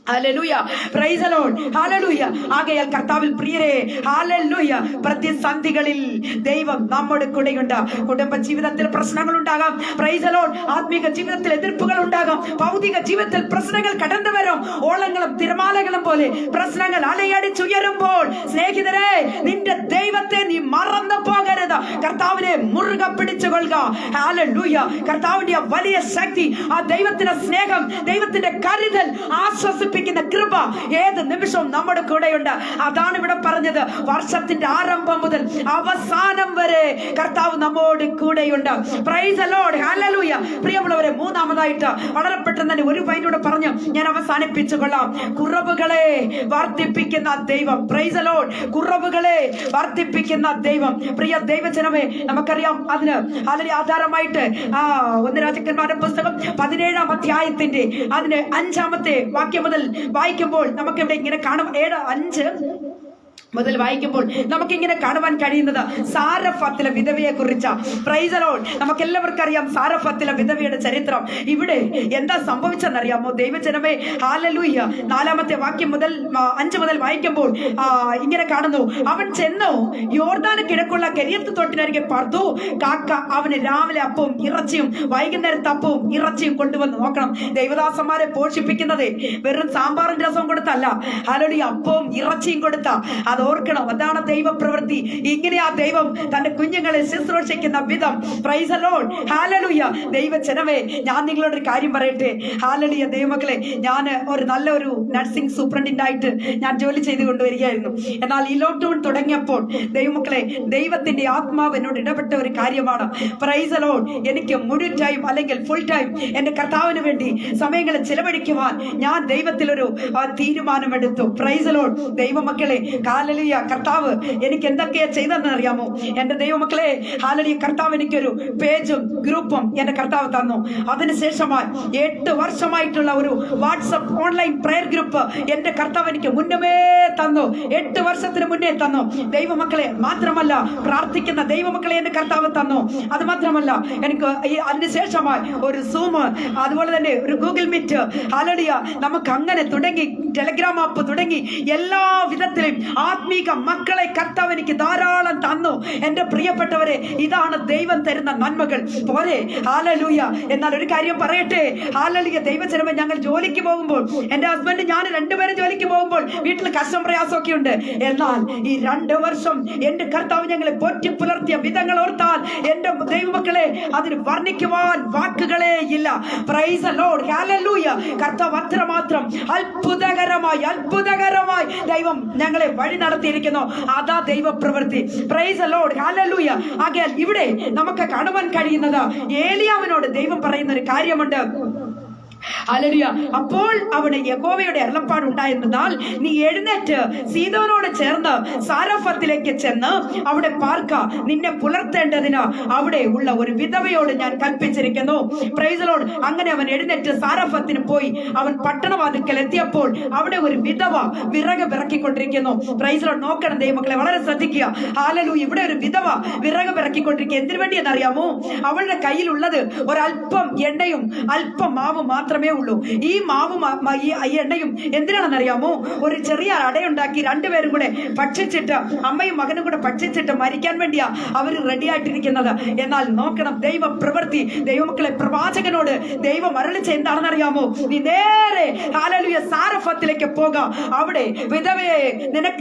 Hallelujah. Praise the Lord, hallelujah. ആകയാൽ കർത്താവിൽ പ്രിയരെ, ഹല്ലേലൂയ, പ്രതിസന്ധികളിൽ ദൈവം നമ്മുടെ കൂടെയുണ്ട്. കുടുംബ ജീവിതത്തിൽ പ്രശ്നങ്ങൾ ഉണ്ടാകാം. Price the Lord. ആത്മീക ജീവിതത്തിൽ എതിർപ്പുകൾ ഉണ്ടാകാം. ഭൗതിക ജീവിതത്തിൽ പ്രശ്നങ്ങൾ കടന്നു വരും. ഓളങ്ങളും തിരമാലകളും പോലെ പ്രശ്നങ്ങൾ അലയടിച്ചുയരുമ്പോൾ, സ്നേഹിതരെ, നിന്റെ ദൈവത്തെ നീ മറന്നു പോകരുത്. കർത്താവിനെ മുറുകെ പിടിച്ചുകൊള്ളുക. ഹല്ലേലൂയ. കർത്താവിന്റെ വലിയ ശക്തി, ആ ദൈവത്തിന്റെ സ്നേഹം, ദൈവത്തിന്റെ കരുതൽ, ആശ്വസിപ്പിക്കുന്ന കൃപ ഏത് നിമിഷവും നമ്മുടെ കൂടെയുണ്ട്. അതാണ് ഇവിടെ പറഞ്ഞത്. വർഷത്തിന്റെ ആരംഭം മുതൽ അവസാനം വരെ കർത്താവ് നമ്മോട് കൂടെയുണ്ട്. Price the Lord, hallelujah. പ്രിയമുള്ളവരെ, മൂന്നാമതായിട്ട് വളരെ പെട്ടെന്ന് തന്നെ ഒരു വൈനോട് പറഞ്ഞു ഞാൻ അവസാനിപ്പിച്ചുകൊള്ളാം. കുറവുകളെ വർദ്ധിപ്പിക്കുന്ന ദൈവം. Price the Lord. കുറവുകളെ വർദ്ധിപ്പിക്കുന്ന ദൈവം. പ്രിയ ദൈവജനമേ, നമുക്കറിയാം, അതിന് ആധാരമായിട്ട് 1 രാജാക്കന്മാരുടെ പുസ്തകം 17-ാം അധ്യായത്തിന്റെ അതിന് 5-ാമത്തെ വാക്യം മുതൽ വായിക്കുമ്പോൾ നമുക്ക് ഇവിടെ ഇങ്ങനെ കാണാം. 7:5 മുതൽ വായിക്കുമ്പോൾ നമുക്കിങ്ങനെ കാണുവാൻ കഴിയുന്നത് സാരഫത്തിലെ വിധവയെ കുറിച്ച. Price the Lord. നമുക്ക് എല്ലാവർക്കും അറിയാം സാരഫത്തിലെ വിധവയുടെ ചരിത്രം. ഇവിടെ എന്താ സംഭവിച്ചെന്നറിയാമോ? ദൈവജനമേ, ഹല്ലേലൂയ. 4-ാമത്തെ വാക്യം മുതൽ 5 മുതൽ വായിക്കുമ്പോൾ ഇങ്ങനെ കാണുന്നു. അവൻ ചെന്നു യോർദാന് കിഴക്കുള്ള കെരീത്ത് തോട്ടിനരികെ പാർത്തു. കാക്ക അവന് രാവിലെ അപ്പവും ഇറച്ചിയും വൈകുന്നേരത്തെ അപ്പവും ഇറച്ചിയും കൊണ്ടുവന്ന്. നോക്കണം, ദൈവദാസന്മാരെ പോഷിപ്പിക്കുന്നത് വെറും സാമ്പാറും രസവും കൊടുത്തല്ല, ഹല്ലേലൂയ, അപ്പവും ഇറച്ചിയും കൊടുത്ത. അത് ഓർക്കണം, അതാണ് ദൈവപ്രവൃത്തി. ഇങ്ങനെ ആ ദൈവം തന്റെ കുഞ്ഞുങ്ങളെ ശുശ്രൂഷിക്കുന്ന വിധം. Price the Lord, hallelujah. ദൈവജനമേ, ഞാൻ നിങ്ങളോടൊരു കാര്യം പറയട്ടെ. ഹല്ലേലൂയ. ദൈവമക്കളെ, ഞാൻ ഒരു നല്ലൊരു നഴ്സിംഗ് സൂപ്രണ്ടിനായിട്ട് ഞാൻ ജോലി ചെയ്തു കൊണ്ടുവരികയായിരുന്നു. എന്നാൽ ഈ ലോക്ക്ഡൌൺ തുടങ്ങിയപ്പോൾ ദൈവമക്കളെ, ദൈവത്തിന്റെ ആത്മാവ് എന്നോട് ഇടപെട്ട ഒരു കാര്യമാണ്. Price the Lord. എനിക്ക് മുഴുവൻ ടൈം അല്ലെങ്കിൽ ഫുൾ ടൈം എന്റെ കർത്താവിന് വേണ്ടി സമയങ്ങളെ ചിലവഴിക്കുവാൻ ഞാൻ ദൈവത്തിലൊരു തീരുമാനമെടുത്തു. Price the Lord. ദൈവമക്കളെ, ഹാലലിയ കർത്താവ് എനിക്ക് എന്തൊക്കെയാ ചെയ്തതെന്ന് അറിയാമോ എൻ്റെ ദൈവമക്കളെ? ഹാലലിയ കർത്താവ് എനിക്കൊരു പേജും ഗ്രൂപ്പും എൻ്റെ കർത്താവ് തന്നു. അതിനുശേഷമായി 8 വർഷമായിട്ടുള്ള ഒരു വാട്സപ്പ് ഓൺലൈൻ പ്രയർ ഗ്രൂപ്പ് എൻ്റെ കർത്താവ് എനിക്ക് മുന്നമേ തന്നു. 8 വർഷത്തിന് മുന്നേ തന്നു. ദൈവമക്കളെ മാത്രമല്ല, പ്രാർത്ഥിക്കുന്ന ദൈവമക്കളെ എൻ്റെ കർത്താവ് തന്നു. അത് മാത്രമല്ല, എനിക്ക് അതിനുശേഷമായി ഒരു സൂം, അതുപോലെ തന്നെ ഒരു ഗൂഗിൾ മീറ്റ്, ഹാലലിയ നമുക്ക് അങ്ങനെ തുടങ്ങി, ടെലഗ്രാം ആപ്പ് തുടങ്ങി എല്ലാ വിധത്തിലും ആത്മീക മക്കളെ കർത്താവ് എനിക്ക് ധാരാളം തന്നു. എൻ്റെ പ്രിയപ്പെട്ടവരെ, ഇതാണ് ദൈവം തരുന്ന നന്മകൾ. പോരെ? ഹാലലൂയ. എന്നാൽ ഒരു കാര്യം പറയട്ടെ, ഹാലലിയ ദൈവജനമേ, ഞങ്ങൾ ജോലിക്ക് പോകുമ്പോൾ, എൻ്റെ ഹസ്ബൻഡ് ഞാൻ 2 പേരും ജോലിക്ക് പോകുമ്പോൾ വീട്ടിൽ കഷ്ടം പ്രയാസമൊക്കെ ഉണ്ട്. എന്നാൽ ഈ 2 വർഷം എൻ്റെ കർത്താവ് ഞങ്ങളെ പോറ്റി പുലർത്തിയ വിധങ്ങൾ ഓർത്താൽ എൻ്റെ ദൈവമക്കളെ അതിന് വർണ്ണിക്കുവാൻ വാക്കുകളേ ഇല്ല. Price the Lord. ഹല്ലേലൂയ. കർത്താവ് അത്രമാത്രം അത്ഭുതകരമായി ദൈവം ഞങ്ങളെ വഴി നടത്തിയിരിക്കുന്നു. അതാ ദൈവ പ്രവൃത്തി. Price the Lord. ഹല്ലേലൂയ. ആകയാൽ ഇവിടെ നമുക്ക് കാണുവാൻ കഴിയുന്നത്, ഏലിയാവിനോട് ദൈവം പറയുന്ന ഒരു കാര്യമുണ്ട്. ഹല്ലേലൂയ. അപ്പോൾ അവിടെ യഹോവയുടെ അരുളപ്പാട് ഉണ്ടായിരുന്നാൽ, നീ എഴുന്നേറ്റ് സീദോനോട് ചേർന്ന് സാരഫത്തിലേക്ക് ചെന്ന് അവിടെ പാർക്ക, നിന്നെ പുലർത്തേണ്ടതിന് അവിടെ ഉള്ള ഒരു വിധവയോട് ഞാൻ കൽപ്പിച്ചിരിക്കുന്നു. Price the Lord. അങ്ങനെ അവൻ എഴുന്നേറ്റ് സാരഫത്തിന് പോയി. അവൻ പട്ടണവാതിൽക്കൽ എത്തിയപ്പോൾ അവിടെ ഒരു വിധവ വിറക് പിറക്കിക്കൊണ്ടിരിക്കുന്നു. Price the Lord. നോക്കണം ദൈവമക്കളെ, വളരെ ശ്രദ്ധിക്കുക. ഹല്ലേലൂയ. ഇവിടെ ഒരു വിധവ വിറക് പിറക്കിക്കൊണ്ടിരിക്കുക. എന്തിനു വേണ്ടി എന്നറിയാമോ? അവളുടെ കയ്യിലുള്ളത് ഒരല്പം എണ്ണയും അല്പം മാവും മാത്രമേ ഉള്ളൂ. ഈ മാവും ഈ എണ്ണയും എന്തിനാണെന്നറിയാമോ? ഒരു ചെറിയ അടയുണ്ടാക്കി 2 പേരും കൂടെ ഭക്ഷിച്ചിട്ട്, അമ്മയും മകനും കൂടെ ഭക്ഷിച്ചിട്ട് മരിക്കാൻ വേണ്ടിയാ അവർ റെഡി ആയിട്ടിരിക്കുന്നത്. എന്നാൽ നോക്കണം ദൈവ പ്രവൃത്തി. ദൈവമക്കളെ, പ്രവാചകനോട് ദൈവം അരുളിച്ച എന്താണെന്നറിയാമോ? നീ നേരെ ഹല്ലേലൂയ സാരഫത്തിലേക്ക് പോകാം. അവിടെ വിധവയെ,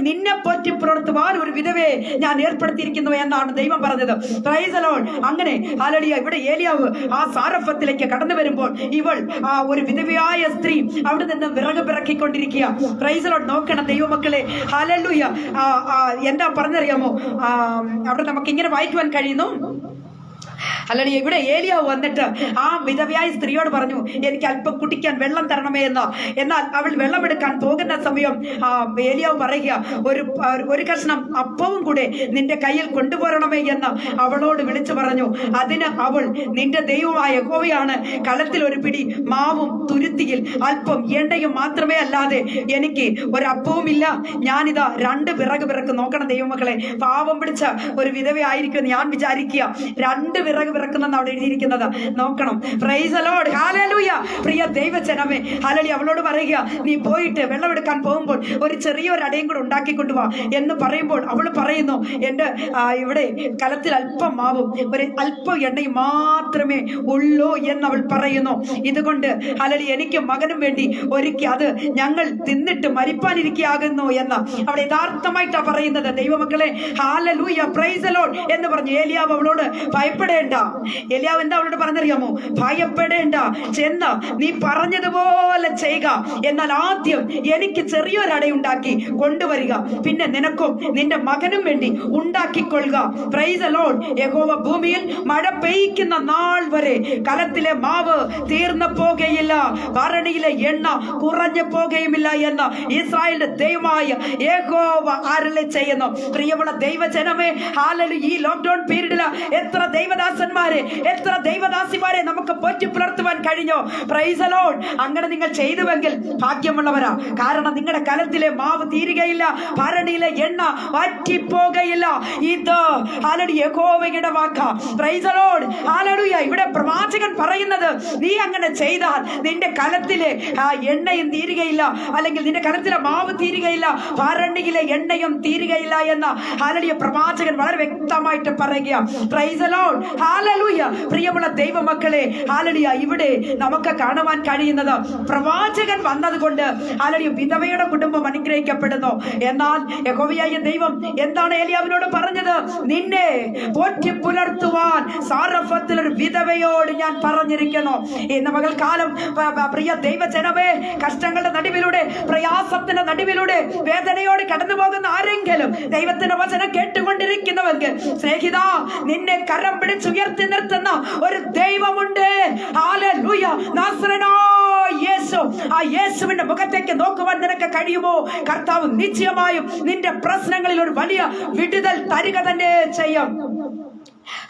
നിന്നെ പോറ്റി പുലർത്തുവാൻ ഒരു വിധവയെ ഞാൻ ഏർപ്പെടുത്തിയിരിക്കുന്നു എന്നാണ് ദൈവം പറഞ്ഞത്. Price the Lord. അങ്ങനെ ഹല്ലേലൂയ ഇവിടെ ഏലിയാവ് ആ സാരഫത്തിലേക്ക് കടന്നു വരുമ്പോൾ ഇവൾ ഒരു വിധവയായ സ്ത്രീ അവിടെ നിന്ന് വിറക് പിറക്കിക്കൊണ്ടിരിക്കുക. Price the Lord. നോക്കണം ദൈവമക്കളെ, ഹല്ലേലൂയ. എന്താ പറഞ്ഞറിയാമോ? അവിടെ നമുക്ക് ഇങ്ങനെ വായിക്കുവാൻ കഴിയുന്നു. അല്ലെങ്കിൽ ഇവിടെ ഏലിയാവ് വന്നിട്ട് ആ വിധവയായ സ്ത്രീയോട് പറഞ്ഞു, എനിക്ക് അല്പം കുടിക്കാൻ വെള്ളം തരണമേ എന്ന്. എന്നാൽ അവൾ വെള്ളമെടുക്കാൻ പോകുന്ന സമയം ഏലിയാവ് പറയുക, ഒരു കഷ്ണം അപ്പവും കൂടെ നിന്റെ കയ്യിൽ കൊണ്ടുപോരണമേ എന്ന് അവളോട് വിളിച്ചു പറഞ്ഞു. അതിന് അവൾ, നിന്റെ ദൈവമായ യഹോവയാണ്, കളത്തിൽ ഒരു പിടി മാവും തുരുത്തിയിൽ അല്പം എണ്ണയും മാത്രമേ അല്ലാതെ എനിക്ക് ഒരപ്പവുമില്ല. ഞാനിതാ 2 വിറക് പിറക്കും. നോക്കണം ദൈവമക്കളെ, പാവം പിടിച്ച ഒരു വിധവയായിരിക്കും ഞാൻ വിചാരിക്കുക. 2 വിറക് പിറക്കുന്നെന്ന് അവിടെ എഴുതിയിരിക്കുന്നത്. നോക്കണം. Price the Lord. ഹല്ലേലൂയ. പ്രിയ ദൈവജനമേ, ഹല്ലേലൂയ. അവളോട് പറയുക, നീ പോയിട്ട് വെള്ളമെടുക്കാൻ പോകുമ്പോൾ ഒരു ചെറിയൊരു അടയും കൂടെ ഉണ്ടാക്കിക്കൊണ്ടുവാ എന്ന് പറയുമ്പോൾ അവൾ പറയുന്നു, എൻ്റെ ഇവിടെ കലത്തിൽ അല്പം മാവും ഒരു അല്പം എണ്ണയും മാത്രമേ ഉള്ളൂ എന്നവൾ പറയുന്നു. ഇതുകൊണ്ട് ഹല്ലേലൂയ എനിക്ക് മകനും വേണ്ടി ഒരുക്കി അത് ഞങ്ങൾ തിന്നിട്ട് മരിപ്പാനിരിക്കുകയാകുന്നു എന്ന് അവിടെ യഥാർത്ഥമായിട്ടാ പറയുന്നത്. ദൈവമക്കളെ, ഹല്ലേലൂയ. പ്രൈസ് ദി ലോർഡ് എന്ന് പറഞ്ഞു. ഏലിയാവ് അവളോട് ഭയപ്പെടേണ്ട. ഏലിയാവ് എന്താ അവളോട് പറഞ്ഞറിയാമോ? ഭയപ്പെടേണ്ട, ചെന്ന് നീ പറഞ്ഞതുപോലെ ചെയ്യുക. എന്നാൽ ആദ്യം എനിക്ക് ചെറിയൊരു അടയുണ്ടാക്കി കൊണ്ടുവരിക, പിന്നെ നിനക്കും നിന്റെ മകനും വേണ്ടി ഉണ്ടാക്കിക്കൊള്ളുക. Price the Lord. യഹോവ ഭൂമിയിൽ മഴ പെയ്യ്ക്കുന്ന നാൾ വരെ കലത്തിലെ മാവ് തീർന്നു പോകുകയില്ല, ഭരണിയിലെ എണ്ണ കുറഞ്ഞു പോകുകയുമില്ല എന്ന് ഇസ്രായേലിന്റെ ദൈവമായ യഹോവ അരുളി ചെയ്യുന്നു. പ്രിയമുള്ള ദൈവജനമേ, ഹല്ലേലൂയ. ഈ ലോക്ക്ഡൌൺ പീരീഡില് എത്ര ദൈവദാസന്മാരെ, എത്ര ദൈവദാസിമാരെ നമുക്ക് പോറ്റി പുലർത്തുവാൻ കഴിഞ്ഞോ? Price the Lord. അങ്ങനെ നിങ്ങൾ ചെയ്തുവെങ്കിൽ ഭാഗ്യമുള്ളവരാ. കാരണം നിങ്ങളുടെ കലത്തിലെ മാവ് തീരുകയില്ല, ഭരണിയിലെ എണ്ണ വറ്റിപ്പോകയില്ല. ഇത് ഹല്ലേലൂയ യഹോവയുടെ വാക്കാ. Praise the Lord. ഹല്ലേലൂയ. ഇവിടെ പ്രവാചകൻ പറയുന്നത്, നീ അങ്ങനെ ചെയ്താൽ നിന്റെ കലത്തിലെ എണ്ണയും തീരുകയില്ല, അല്ലെങ്കിൽ നിന്റെ കലത്തിലെ മാവ് തീരുകയില്ല, ഭരണിയിലെ എണ്ണയും തീരുകയില്ല എന്ന് ഹല്ലേലൂയ പ്രവാചകൻ വളരെ വ്യക്തമായിട്ട് പറയുക. Price the Lord. ഹല്ലേലൂയ. പ്രിയമുള്ള ദൈവമക്കളെ, ഹല്ലേലൂയ ഇവിടെ നമുക്ക് കാണുവാൻ കഴിയുന്നത്, പ്രവാചകൻ വന്നതുകൊണ്ട് ഹല്ലേലൂയ വിധവയുടെ കുടുംബം അനുഗ്രഹിക്കപ്പെടുന്നു. എന്നാൽ യഹോവയായ ദൈവം എന്താണ് ഏലിയാവിനോട് പറഞ്ഞത്? നിന്നെ പോറ്റി പുലർത്തുവാൻ സാരഫത്തിൽ ഒരു വിധവയോട് ഞാൻ പറഞ്ഞിരിക്കുന്നു. ഇന്ന് പകൽക്കാലം പ്രിയ ദൈവജനമേ, കഷ്ടങ്ങളുടെ നടുവിലൂടെ, പ്രയാസത്തിന്റെ നടുവിലൂടെ വേദനയോട് കടന്നു പോകുന്ന ആരെങ്കിലും ദൈവത്തിന്റെ വചനം കേട്ടുകൊണ്ടിരിക്കുന്നുവെങ്കിൽ, സ്നേഹിത, നിന്നെ കരം പിടിച്ചുയർത്തി നിർത്തുന്ന ഒരു ദൈവമുണ്ട്. ഹല്ലേലൂയ. നാസറേനായ യേശു, ആ യേശുവിന്റെ മുഖത്തേക്ക് നോക്കുവാൻ നിനക്ക് കഴിയുമോ? കർത്താവ് നിശ്ചയമായും നിന്റെ പ്രശ്നങ്ങളിൽ ഒരു വലിയ വിടുതൽ തരിക തന്നെ ചെയ്യും.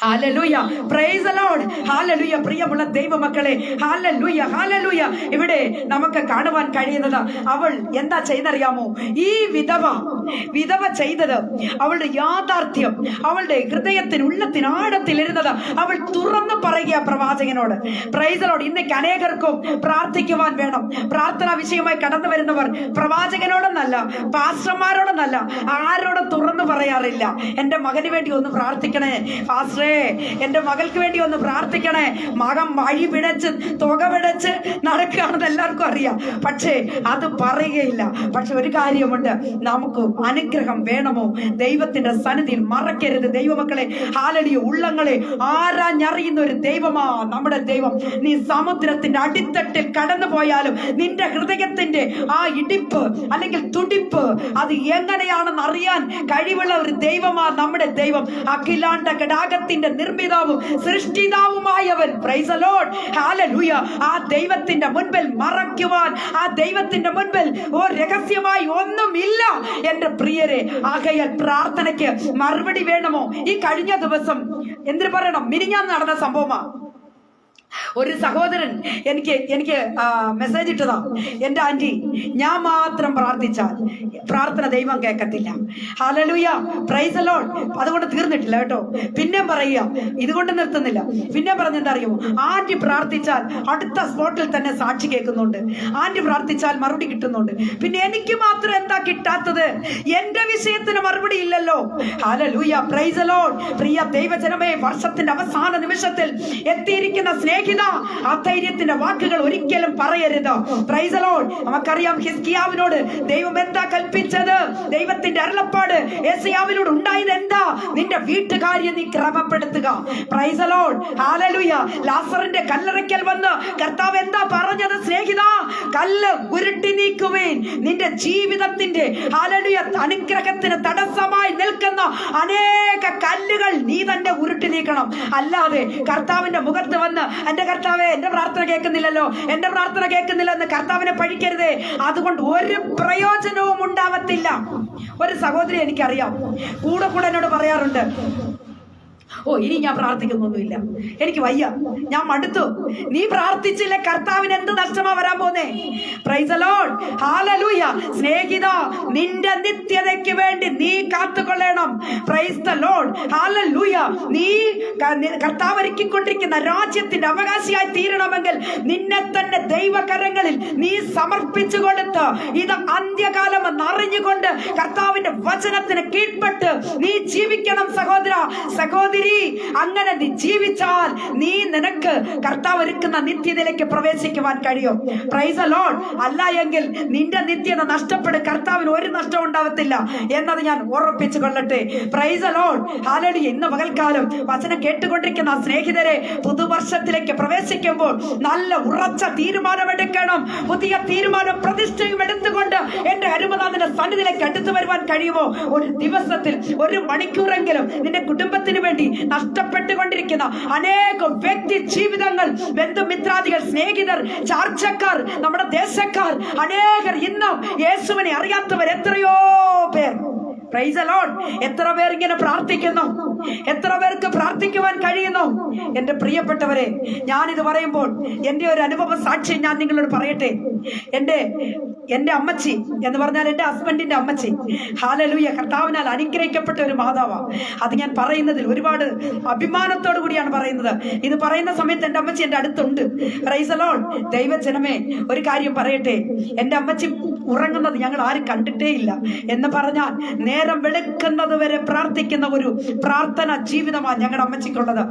Hallelujah, praise the Lord, hallelujah. പ്രിയമുള്ള ദൈവമക്കളെ, ഹല്ലേലൂയ, ഹല്ലേലൂയ. ഇവിടെ നമുക്ക് കാണുവാൻ കഴിയുന്നത് അവൾ എന്താ ചെയ്തറിയാമോ? ഈ വിധവ ചെയ്തത് അവളുടെ യാഥാർത്ഥ്യം, അവളുടെ ഹൃദയത്തിന് ഉള്ളത്തിന് ആഴത്തിലിരുന്നത് അവൾ തുറന്നു പറയുക പ്രവാചകനോട്. Price the Lord. ഇന്നേക്ക് അനേകർക്കും പ്രാർത്ഥിക്കുവാൻ വേണം. പ്രാർത്ഥനാ വിഷയമായി കടന്നു വരുന്നവർ പ്രവാചകനോടൊന്നല്ല, പാസ്റ്റർമാരോടൊന്നല്ല, ആരോടും തുറന്നു പറയാറില്ല. എന്റെ മകന് വേണ്ടി ഒന്ന് പ്രാർത്ഥിക്കണേ പാസ്റ്ററേ, എന്റെ മകൾക്ക് വേണ്ടി ഒന്ന് പ്രാർത്ഥിക്കണേ. മകൻ വഴി പിഴച്ച് തുക പിഴച്ച് നടക്കുകയാണെന്ന് എല്ലാവർക്കും അറിയാം, പക്ഷേ അത് പറയുകയില്ല. പക്ഷെ ഒരു കാര്യമുണ്ട്, നമുക്ക് അനുഗ്രഹം വേണമോ? ദൈവത്തിന്റെ സന്നിധിയിൽ മറക്കരുത് ദൈവമക്കളെ. ഹല്ലേലൂയ. ഉള്ളങ്ങളെ ആരാഞ്ഞറിയുന്ന ഒരു ദൈവമാ നമ്മുടെ ദൈവം. നീ സമുദ്രത്തിന്റെ അടിത്തട്ടിൽ കടന്നു പോയാലും നിന്റെ ഹൃദയത്തിന്റെ ആ ഇടിപ്പ് അല്ലെങ്കിൽ തുടിപ്പ് അത് എങ്ങനെയാണെന്ന് അറിയാൻ കഴിവുള്ള ഒരു ദൈവമാ നമ്മുടെ ദൈവം. അഖിലാണ്ട ഘടാകത്തിന്റെ നിർമ്മിതാവും സൃഷ്ടിതാവുമായവൻ. Praise the Lord, hallelujah. ആ ദൈവത്തിന്റെ മുൻപിൽ മറയ്ക്കുവാൻ, ആ ദൈവത്തിന്റെ മുൻപിൽ രഹസ്യമായി ഒന്നുമില്ല എന്റെ പ്രിയരെ. ആകയാൽ പ്രാർത്ഥനയ്ക്ക് മറുപടി വേണമോ? ഈ കഴിഞ്ഞ ദിവസം എന്തിനു പറയണം, മിനിഞ്ഞാന്ന് നടന്ന സംഭവമാ. ഒരു സഹോദരൻ എനിക്ക് മെസ്സേജ് ഇട്ടതാ. എന്റെ ആന്റി, ഞാൻ മാത്രം പ്രാർത്ഥിച്ചാൽ പ്രാർത്ഥന ദൈവം കേൾക്കത്തില്ല. Hallelujah, praise the Lord. അതുകൊണ്ട് തീർന്നിട്ടില്ല കേട്ടോ, പിന്നെ പറയുക, ഇതുകൊണ്ട് നിർത്തുന്നില്ല. പിന്നെ പറഞ്ഞെന്താ അറിയുമോ? ആന്റി പ്രാർത്ഥിച്ചാൽ അടുത്ത സ്പോട്ടിൽ തന്നെ സാക്ഷി കേൾക്കുന്നുണ്ട്, ആന്റി പ്രാർത്ഥിച്ചാൽ മറുപടി കിട്ടുന്നുണ്ട്. പിന്നെ എനിക്ക് മാത്രം എന്താ കിട്ടാത്തത്? എന്റെ വിഷയത്തിന് മറുപടി ഇല്ലല്ലോ. Hallelujah, praise the Lord. പ്രിയ ദൈവജനമേ, വർഷത്തിന്റെ അവസാന നിമിഷത്തിൽ എത്തിയിരിക്കുന്ന സ്നേഹിത, അധൈര്യത്തിന്റെ വാക്കുകൾ ഒരിക്കലും പറയരുത്. Price the Lord. നമുക്കറിയാം ഹിസ്കിയാവിനോട് ദൈവം എന്താ കൽപ്പിച്ചത്? ദൈവത്തിന്റെ അരുളപ്പാട് യെശയ്യാവിനോട് ഉണ്ടായത് എന്താ? നിന്റെ വീട്ടുകാര്യം നീ ക്രമപ്പെടുത്തുക. Praise the Lord, hallelujah. ലാസറിന്റെ കല്ലറയ്ക്കൽ വന്ന് കർത്താവ് എന്താ പറഞ്ഞത്? സ്നേഹിത, കല്ല് ഉരുട്ടി നീക്കുവേൻ. നിന്റെ ജീവിതത്തിന്റെ ഹല്ലേലൂയ അനുഗ്രഹത്തിന് തടസ്സമായി നിൽക്കുന്ന അനേക കല്ലുകൾ നീ തന്നെ ഉരുട്ടി നീക്കണം. അല്ലാതെ കർത്താവിന്റെ മുഖത്ത് വന്ന് എന്റെ കർത്താവേ, എന്റെ പ്രാർത്ഥന കേൾക്കുന്നില്ലല്ലോ, എന്റെ പ്രാർത്ഥന കേൾക്കുന്നില്ല എന്ന് കർത്താവിനെ പഴിക്കരുതേ. അതുകൊണ്ട് ഒരു പ്രയോജനവും ഉണ്ടാവത്തില്ല. ഒരു സഹോദരി എനിക്കറിയാം, കൂടെ എന്നോട് പറയാറുണ്ട്, ഇനി ഞാൻ പ്രാർത്ഥിക്കുന്നൊന്നുമില്ല, എനിക്ക് വയ്യ, ഞാൻ മടുത്തു. നീ പ്രാർത്ഥിച്ചില്ല, കർത്താവിന് എന്ത് നഷ്ടമാ വരാൻ പോന്നേ? Praise the Lord, hallelujah. സ്നേഹിത, നിന്റെ നിത്യതയ്ക്ക് വേണ്ടി നീ കാത്തുകൊള്ളണം. Praise the Lord, hallelujah. നീ കർത്താവ് ഒരുക്കിക്കൊണ്ടിരിക്കുന്ന രാജ്യത്തിന്റെ അവകാശിയായി തീരണമെങ്കിൽ നിന്നെ തന്നെ ദൈവകരങ്ങളിൽ നീ സമർപ്പിച്ചു കൊടുത്ത്, ഇത് അന്ത്യകാലം എന്ന് അറിഞ്ഞുകൊണ്ട് കർത്താവിന്റെ വചനത്തിന് കീഴ്പ്പെട്ട് നീ ജീവിക്കണം. സഹോദര, സഹോദരി, അങ്ങനെ നീ ജീവിച്ചാൽ നിനക്ക് കർത്താവ് ഒരുക്കുന്ന നിത്യതയിലേക്ക് പ്രവേശിക്കുവാൻ കഴിയും. Price the Lord. അല്ല എങ്കിൽ നിന്റെ നിത്യത നഷ്ടപ്പെടും. കർത്താവിന് ഒരു നഷ്ടം ഉണ്ടാവത്തില്ല എന്നത് ഞാൻ ഉറപ്പിച്ചു കൊള്ളട്ടെ. Price the Lord, hallelujah. ഇന്ന് പകൽക്കാലം വചനം കേട്ടുകൊണ്ടിരിക്കുന്ന സ്നേഹിതരെ, പുതുവർഷത്തിലേക്ക് പ്രവേശിക്കുമ്പോൾ നല്ല ഉറച്ച തീരുമാനമെടുക്കണം. പുതിയ തീരുമാനം പ്രതിഷ്ഠയും എടുത്തുകൊണ്ട് എന്റെ അരുമനാഥന്റെ സന്നിധിയിലേക്ക് അടുത്തു വരുവാൻ കഴിയുമോ? ഒരു ദിവസത്തിൽ ഒരു മണിക്കൂറെങ്കിലും നിന്റെ കുടുംബത്തിന് വേണ്ടി നഷ്ടപ്പെട്ടുകൊണ്ടിരിക്കുന്ന അനേകം വ്യക്തി ജീവിതങ്ങൾ, ബന്ധുമിത്രാദികൾ, സ്നേഹിതർ, ചാർച്ചക്കാർ, നമ്മുടെ ദേശക്കാർ, അനേകർ ഇന്നും യേശുവിനെ അറിയാത്തവർ എത്രയോ പേർ. Price the Lord. എത്ര പേർ ഇങ്ങനെ പ്രാർത്ഥിക്കുന്നു? എത്ര പേർക്ക് പ്രാർത്ഥിക്കുവാൻ കഴിയുന്നു? എന്റെ പ്രിയപ്പെട്ടവരെ, ഞാനിത് പറയുമ്പോൾ എന്റെ ഒരു അനുഭവ സാക്ഷ്യം ഞാൻ നിങ്ങളോട് പറയട്ടെ. എന്റെ അമ്മച്ചി എന്ന് പറഞ്ഞാൽ എന്റെ ഹസ്ബൻഡിന്റെ അമ്മച്ചി, ഹല്ലേലൂയ, കർത്താവിനാൽ അനുഗ്രഹിക്കപ്പെട്ട ഒരു മാതാവാണ്. അത് ഞാൻ പറയുന്നതിൽ ഒരുപാട് അഭിമാനത്തോടു കൂടിയാണ് പറയുന്നത്. ഇത് പറയുന്ന സമയത്ത് എന്റെ അമ്മച്ചി എന്റെ അടുത്തുണ്ട്. Price the Lord. ദൈവജനമേ, ഒരു കാര്യം പറയട്ടെ, എന്റെ അമ്മച്ചി ഉറങ്ങുന്നത് ഞങ്ങൾ ആരും കണ്ടിട്ടേ ഇല്ല. എന്ന് പറഞ്ഞാൽ നേരം വെളുക്കുന്നത് വരെ പ്രാർത്ഥിക്കുന്ന ഒരു പ്രാർത്ഥന ജീവിതമാണ് ഞങ്ങളുടെ അമ്മച്ചിക്കുള്ളത്.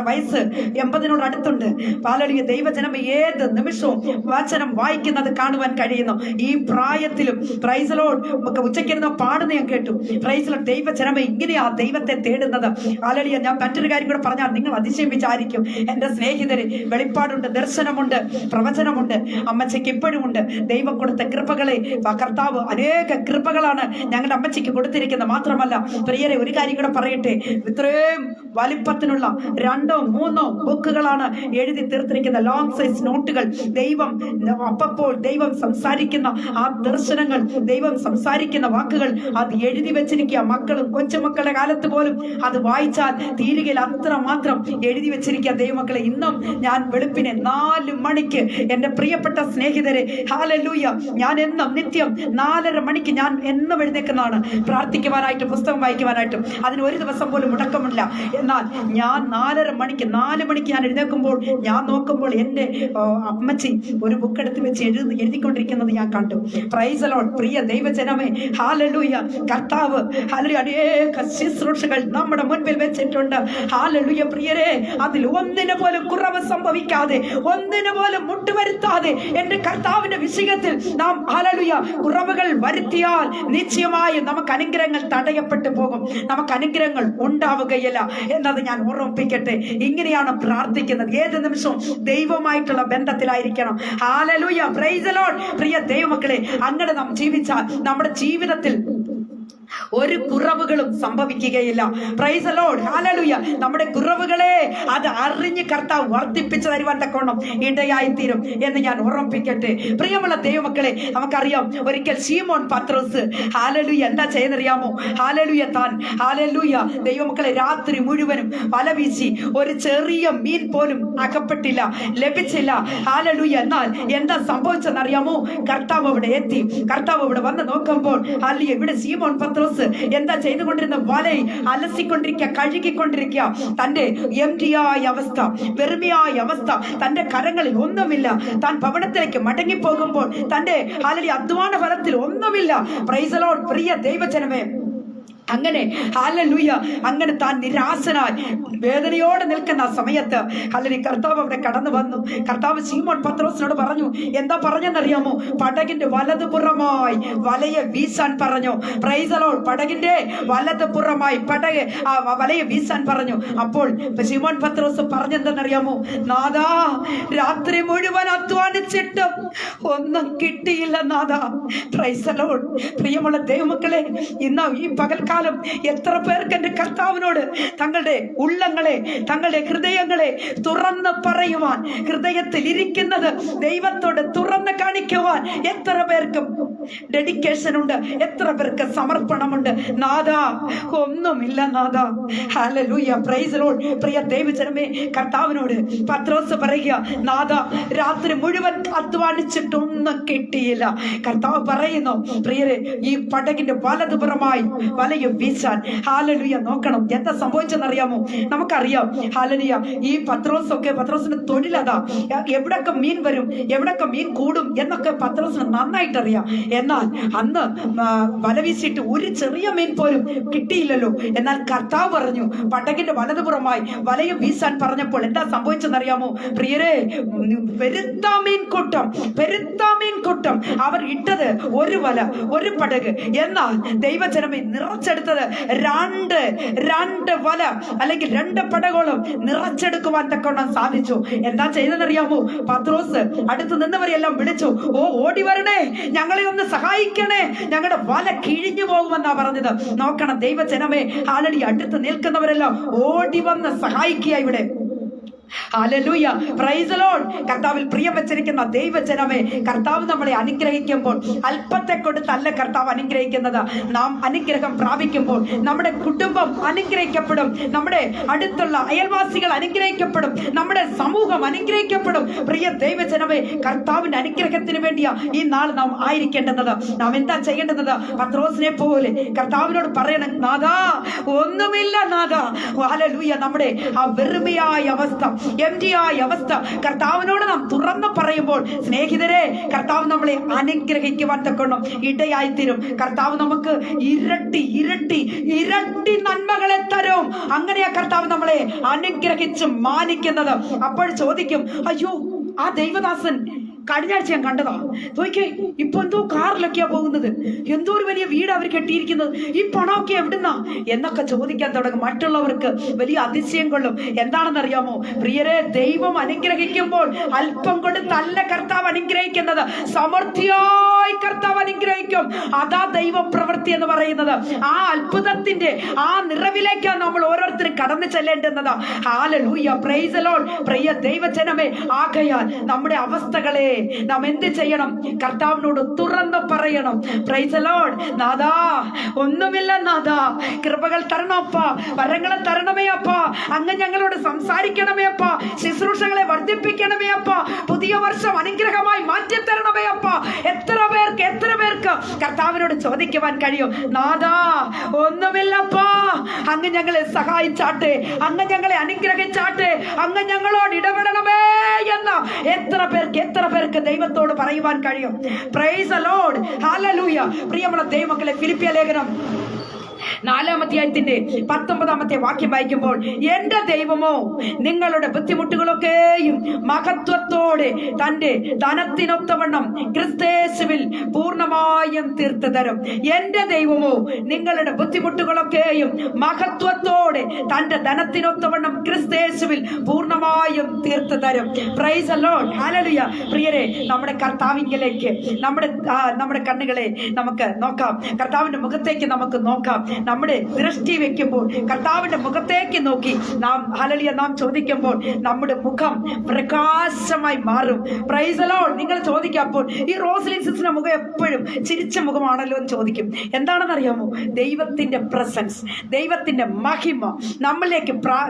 വയസ്സ് 80 അടുത്തുണ്ട്. ഹല്ലേലൂയ. ദൈവജനം ഏത് നിമിഷവും വചനം വായിക്കുന്നത് കാണുവാൻ കഴിയുന്നു. ഈ പ്രായത്തിലും പ്രൈസ് ദി ലോർഡ് ഉച്ചയ്ക്കിരുന്ന് പാടുന്ന ഞാൻ കേട്ടു. Price the Lord. ദൈവജനമേ ഇങ്ങനെയാ ദൈവത്തെ തേടുന്നത്. ഹല്ലേലൂയ. ഞാൻ മറ്റൊരു കാര്യം കൂടെ പറഞ്ഞാൽ നിങ്ങൾ അതിശയം വിചാരിക്കും. എൻ്റെ സ്നേഹിതര്, വെളിപ്പാടുണ്ട്, ദർശനമുണ്ട്, പ്രവചനമുണ്ട്. അമ്മച്ചിക്ക് ഇപ്പോഴും ഉണ്ട്. ദൈവം കൊടുത്ത കൃപകളെ കർത്താവ് അനേക കൃപകളാണ് ഞങ്ങളുടെ അമ്മച്ചിക്ക് കൊടുത്തിരിക്കുന്നത്. മാത്രമല്ല പ്രിയരെ, ഒരു കാര്യം കൂടെ പറയട്ടെ. ഇത്രയും വലിപ്പത്തിനുള്ള 2 3 ബുക്കുകളാണ് എഴുതി തീർത്തിരിക്കുന്ന, ലോങ് സൈസ് നോട്ടുകൾ. ദൈവം അപ്പോൾ ദൈവം സംസാരിക്കുന്ന ആ ദർശനങ്ങൾ, ദൈവം സംസാരിക്കുന്ന വാക്കുകൾ അത് എഴുതി വെച്ചിരിക്കുക. മക്കളും കൊച്ചുമക്കളുടെ കാലത്ത് പോലും അത് വായിച്ചാൽ തീരുകയിൽ അത്ര മാത്രം എഴുതി വെച്ചിരിക്കുക. ദൈവമക്കളെ, ഇന്നും ഞാൻ വെളുപ്പിനെ 4 മണിക്ക് എൻ്റെ പ്രിയപ്പെട്ട സ്നേഹിതരെ, ഹല്ലേലൂയ, ഞാൻ എന്നും നിത്യം 4:30 മണിക്ക് ഞാൻ എന്നും എഴുന്നേക്കുന്നതാണ് പ്രാർത്ഥിക്കുവാനായിട്ടും പുസ്തകം വായിക്കുവാനായിട്ടും. അതിന് ഒരു ദിവസം പോലും മുടക്കമില്ല. എന്നാൽ ഞാൻ 4:30 മണിക്ക് 4 മണിക്ക് ഞാൻ എഴുന്നേൽക്കുമ്പോൾ ഞാൻ നോക്കുമ്പോൾ എൻ്റെ അമ്മച്ചി ഒരു ബുക്ക് എടുത്ത് വെച്ച് എഴുതിക്കൊണ്ടിരിക്കുന്നത് ഞാൻ കണ്ടു. Price the Lord. പ്രിയ ദൈവജനമേ, ഹല്ലേലൂയ, കർത്താവ് ഹല്ലേലൂയ അനേക ശുശ്രൂഷകൾ നമ്മുടെ മുൻപിൽ വെച്ചിട്ടുണ്ട്. ഹല്ലേലൂയ പ്രിയരെ, അതിൽ ഒന്നിന് പോലും കുറവ് സംഭവിക്കാതെ, ഒന്നിന് പോലും മുട്ടുവരുത്താതെ എൻ്റെ കർത്താവിന്റെ വിഷയത്തിൽ നാം ഹല്ലേലൂയ കുറവുകൾ വരുത്തിയാൽ നിശ്ചയമായും നമുക്ക് അനുഗ്രഹങ്ങൾ തടയപ്പെട്ടു പോകും. നമുക്ക് അനുഗ്രഹങ്ങൾ ഉണ്ടാവുകയില്ല എന്നത് ഞാൻ ഓർമ്മിപ്പിക്കട്ടെ. ഇങ്ങനെയാണ് പ്രാർത്ഥിക്കുന്നത്. ഏത് നിമിഷവും ദൈവമായിട്ടുള്ള ബന്ധത്തിലായിരിക്കണം. Hallelujah, praise the Lord. പ്രിയ ദൈവമക്കളെ, അങ്ങനെ നാം ജീവിച്ചാൽ നമ്മുടെ ജീവിതത്തിൽ ഒരു കുറവുകളും സംഭവിക്കുകയില്ല. Praise the Lord. ഹല്ലേലൂയ. നമ്മുടെ കുറവുകളെ അത് അറിഞ്ഞ് കർത്താവ് വർദ്ധിപ്പിച്ചു തരുവാൻ തക്കോണം ഇടയായിത്തീരും എന്ന് ഞാൻ ഓർമ്മിപ്പിക്കട്ടെ. പ്രിയമുള്ള ദൈവമക്കളെ, നമുക്കറിയാം ഒരിക്കൽ ശീമോൻ പത്രോസ് ഹല്ലേലൂയ എന്താ ചെയ്യുന്നറിയാമോ? ഹല്ലേലൂയ താൻ ഹല്ലേലൂയ ദൈവമക്കളെ രാത്രി മുഴുവനും വല വീശി ഒരു ചെറിയ മീൻ പോലും അകപ്പെട്ടില്ല, ലഭിച്ചില്ല. ഹല്ലേലൂയ. എന്നാൽ എന്താ സംഭവിച്ചെന്നറിയാമോ? കർത്താവ് അവിടെ എത്തി. കർത്താവ് അവിടെ വന്ന് നോക്കുമ്പോൾ ഹല്ലേലൂയ ഇവിടെ ശീമോൻ പത്രോസ് എന്താ ചെയ്തുകൊണ്ടിരുന്ന? വലയിൽ അലസിക്കൊണ്ടിരിക്കുക, കഴുകിക്കൊണ്ടിരിക്കുക. തന്റെ എംറ്റിയായ അവസ്ഥ, വെറുമയായ അവസ്ഥ, തന്റെ കരങ്ങളിൽ ഒന്നുമില്ല. താൻ ഭവനത്തിലേക്ക് മടങ്ങിപ്പോകുമ്പോൾ തന്റെ ഹല്ലേലൂയ അധ്വാന ഫലത്തിൽ ഒന്നുമില്ല. Price the Lord. പ്രിയ ദൈവജനമേ, അങ്ങനെ ഹല്ലേലൂയ അങ്ങനെ താൻ നിരാശനായി വേദനയോടെ നിൽക്കുന്ന സമയത്ത് ഹല്ലേലൂയ കർത്താവ് അവിടെ കടന്നു വന്നു. കർത്താവ് ശീമോൻ പത്രോസിനോട് പറഞ്ഞു. എന്താ പറഞ്ഞെന്നറിയാമോ? പടകിന്റെ വലതുപുറമായി വലയെ വീശാൻ പറഞ്ഞു. Praise the Lord. പടകിന്റെ വലതുപുറമായി വലയെ വീശാൻ പറഞ്ഞു. അപ്പോൾ ശീമോൻ പത്രോസ് പറഞ്ഞെന്തെന്നറിയാമോ? നാഥാ, രാത്രി മുഴുവൻ അധ്വാനിച്ചിട്ടും ഒന്നും കിട്ടിയില്ല നാഥാ. Price the Lord. പ്രിയമുള്ള ദൈവമക്കളെ, ഇന്ന് ഈ പകൽക്കാലം എത്ര പേർക്ക് എൻ്റെ കർത്താവിനോട് തങ്ങളുടെ ഉള്ളങ്ങളെ, തങ്ങളുടെ ഹൃദയങ്ങളെ തുറന്ന് പറയുവാൻ, ഹൃദയത്തിൽ ഇരിക്കുന്നത് ദൈവത്തോട് തുറന്ന് കാണിക്കുവാൻ എത്ര പേർക്ക് ഡെഡിക്കേഷൻ ഉണ്ട്, എത്ര പേർക്ക് സമർപ്പണമുണ്ട്. നാഥാ, ഒന്നുമില്ല നാഥാ. Hallelujah, praise the Lord. പ്രിയ ദൈവജനമേ, കർത്താവിനോട് പത്രോസ് പറയുക, നാഥാ, രാത്രി മുഴുവൻ അധ്വാനിച്ചിട്ടൊന്നും കിട്ടിയില്ല. കർത്താവ് പറയുന്നു, പ്രിയരെ, ഈ പടകിന്റെ വലതുപുറമായി വലയും വീശാൻ. ഹല്ലേലൂയ. നോക്കണം എന്താ സംഭവിച്ചെന്നറിയാമോ? നമുക്കറിയാം ഹല്ലേലൂയ ഈ പത്രോസിന്റെ തൊഴിലതാ. എവിടൊക്കെ മീൻ വരും, എവിടൊക്കെ മീൻ കൂടും എന്നൊക്കെ പത്രോസിന് നന്നായിട്ട് അറിയാം. എന്നാൽ അന്ന് വല വീശിയിട്ട് ഒരു ചെറിയ മീൻ പോലും കിട്ടിയില്ലല്ലോ. എന്നാൽ കർത്താവ് പറഞ്ഞു, പടകിന്റെ വലതുപുറമായി വലയും വീശാൻ പറഞ്ഞപ്പോൾ എന്താ സംഭവിച്ചെന്നറിയാമോ? പ്രിയരെ, പെരുത്ത മീൻ കൂട്ടം അവർ ഇട്ടത് ഒരു വല, ഒരു പടക്. എന്നാൽ ദൈവജനമേ നിറച്ചെടുത്തത് രണ്ട് വല അല്ലെങ്കിൽ 2 പടകോളം നിറച്ചെടുക്കുവാൻ തക്കോണം സാധിച്ചു. എന്താ ചെയ്തെന്നറിയാമോ? പത്രോസ് അടുത്ത് നിന്നവരെല്ലാം വിളിച്ചു, ഓടി വരണേ, ഞങ്ങളെ ഒന്ന് സഹായിക്കണേ, ഞങ്ങളുടെ വല കിഴിഞ്ഞു പോകുമെന്നാ പറഞ്ഞത്. നോക്കണം ദൈവജനമേ, ആലടി അടുത്ത് നിൽക്കുന്നവരെല്ലാം ഓടി വന്ന് സഹായിക്കുക ഇവിടെ. Hallelujah, praise the Lord. കർത്താവിൽ പ്രിയം വെച്ചിരിക്കുന്ന ദൈവജനമേ, കർത്താവ് നമ്മളെ അനുഗ്രഹിക്കുമ്പോൾ അല്പത്തെ കൊടുത്തല്ല കർത്താവ് അനുഗ്രഹിക്കുന്നത്. നാം അനുഗ്രഹം പ്രാപിക്കുമ്പോൾ നമ്മുടെ കുടുംബം അനുഗ്രഹിക്കപ്പെടും, നമ്മുടെ അടുത്തുള്ള അയൽവാസികൾ അനുഗ്രഹിക്കപ്പെടും, നമ്മുടെ സമൂഹം അനുഗ്രഹിക്കപ്പെടും. പ്രിയ ദൈവജനമേ, കർത്താവിന്റെ അനുഗ്രഹത്തിന് വേണ്ടിയാ ഈ നാൾ നാം ആയിരിക്കേണ്ടത്. നാം എന്താ ചെയ്യേണ്ടത്? പത്രോസിനെ പോലെ കർത്താവിനോട് പറയണം, നാഥാ, ഒന്നുമില്ല നാഥാ. ഹല്ലേലൂയ. നമ്മുടെ ആ വെറുമയായ അവസ്ഥ, എംറ്റിയായ അവസ്ഥ കർത്താവിനോട് നാം തുറന്നു പറയുമ്പോൾ, സ്നേഹിതരെ, കർത്താവ് നമ്മളെ അനുഗ്രഹിക്കുവാൻ തക്കണം ഇടയായിത്തീരും. കർത്താവ് നമുക്ക് ഇരട്ടി നന്മകളെ തരും. അങ്ങനെയാ കർത്താവ് നമ്മളെ അനുഗ്രഹിച്ച് മാനിക്കുന്നത്. അപ്പോൾ ചോദിക്കും, അയ്യോ, ആ ദൈവദാസൻ കഴിഞ്ഞ ആഴ്ച ഞാൻ കണ്ടതാ. നോക്കിയേ, ഇപ്പൊ എന്തോ കാറിലൊക്കെയാ പോകുന്നത്, എന്തോ ഒരു വലിയ വീട് അവർ കെട്ടിയിരിക്കുന്നത്, ഈ പണമൊക്കെ എവിടുന്നാ എന്നൊക്കെ ചോദിക്കാൻ തുടങ്ങും. മറ്റുള്ളവർക്ക് വലിയ അതിശയം കൊള്ളും. എന്താണെന്നറിയാമോ പ്രിയരെ, ദൈവം അനുഗ്രഹിക്കുമ്പോൾ അല്പം കൊണ്ട് തല്ല കർത്താവ് അനുഗ്രഹിക്കുന്നത്, സമൃദ്ധിയായി കർത്താവ് അനുഗ്രഹിക്കും. അതാ ദൈവ പ്രവൃത്തി എന്ന് പറയുന്നത്. ആ അത്ഭുതത്തിന്റെ ആ നിറവിലേക്കാണ് നമ്മൾ ഓരോരുത്തരും കടന്നു ചെല്ലേണ്ടുന്നത്. Hallelujah, praise the Lord. പ്രിയ ദൈവജനമേ, ആകയാൽ നമ്മുടെ അവസ്ഥകളെ നാം എന്ത് ചെയ്യണം? കർത്താവിനോട് തുറന്നു പറയണം. Price the Lord. നാഥാ, ഒന്നുമില്ല നാഥാ, കൃപകൾ തരണമപ്പാ, വരങ്ങളെ തരണമേ അപ്പാ, അങ്ങ് ഞങ്ങളോട് സംസാരിക്കണമേ അപ്പാ, ശുശ്രൂഷകളെ വർദ്ധിപ്പിക്കണമേ അപ്പാ, പുതിയ വർഷം അനുഗ്രഹമായി മാറ്റി തരണമേ അപ്പാ. എത്ര പേർക്ക് കർത്താവിനോട് ചോദിക്കുവാൻ കഴിയും? നാഥാ, ഒന്നുമില്ലപ്പാ, അങ്ങ് ഞങ്ങളെ സഹായിച്ചാട്ടെ, അങ്ങ് ഞങ്ങളെ അനുഗ്രഹിച്ചാട്ടെ, അങ്ങ് ഞങ്ങളോട് ഇടപെടണമേ എന്ന് എത്ര പേർക്ക് ദൈവത്തോട് പറയുവാൻ കഴിയും? Price the Lord. ഹല്ലേലൂയ. പ്രിയമുള്ള ദൈവമക്കളെ, ഫിലിപ്പിയ ലേഖനം 4-ാം അധ്യായത്തിന്റെ 19-ാമത്തെ വാക്യം വായിക്കുമ്പോൾ, എന്റെ ദൈവമോ നിങ്ങളുടെ ബുദ്ധിമുട്ടുകളൊക്കെയും മഹത്വത്തോടെ തന്റെ ധനത്തിനൊത്തവണ്ണം ക്രിസ്തേശുവിൽ പൂർണ്ണമായും തീർത്തു തരും. എന്റെ ദൈവമോ നിങ്ങളുടെ ബുദ്ധിമുട്ടുകളൊക്കെയും മഹത്വത്തോടെ തന്റെ ധനത്തിനൊത്തവണ്ണം ക്രിസ്തേശുവിൽ പൂർണ്ണമായും തീർത്തു തരും. Price the Lord. ഹല്ലേലൂയ. പ്രിയരെ, നമ്മുടെ കർത്താവിലേക്ക് നമ്മുടെ കണ്ണുകളെ നമുക്ക് നോക്കാം, കർത്താവിന്റെ മുഖത്തേക്ക് നമുക്ക് നോക്കാം. നമ്മുടെ ദൃഷ്ടി വെക്കുമ്പോൾ കർത്താവിന്റെ മുഖത്തേക്ക് നോക്കി നാം ചോദിക്കുമ്പോൾ നമ്മുടെ മുഖം പ്രകാശമായി മാറും. Price the Lord. നിങ്ങൾ ചോദിക്കുമ്പോൾ ഈ റോസ്ലിൻ സിസ്റ്ററിന്റെ മുഖം എപ്പോഴും ചിരിച്ച മുഖമാണല്ലോ എന്ന് ചോദിക്കും. എന്താണെന്നറിയാമോ? ദൈവത്തിന്റെ പ്രസൻസ്, ദൈവത്തിന്റെ മഹിമ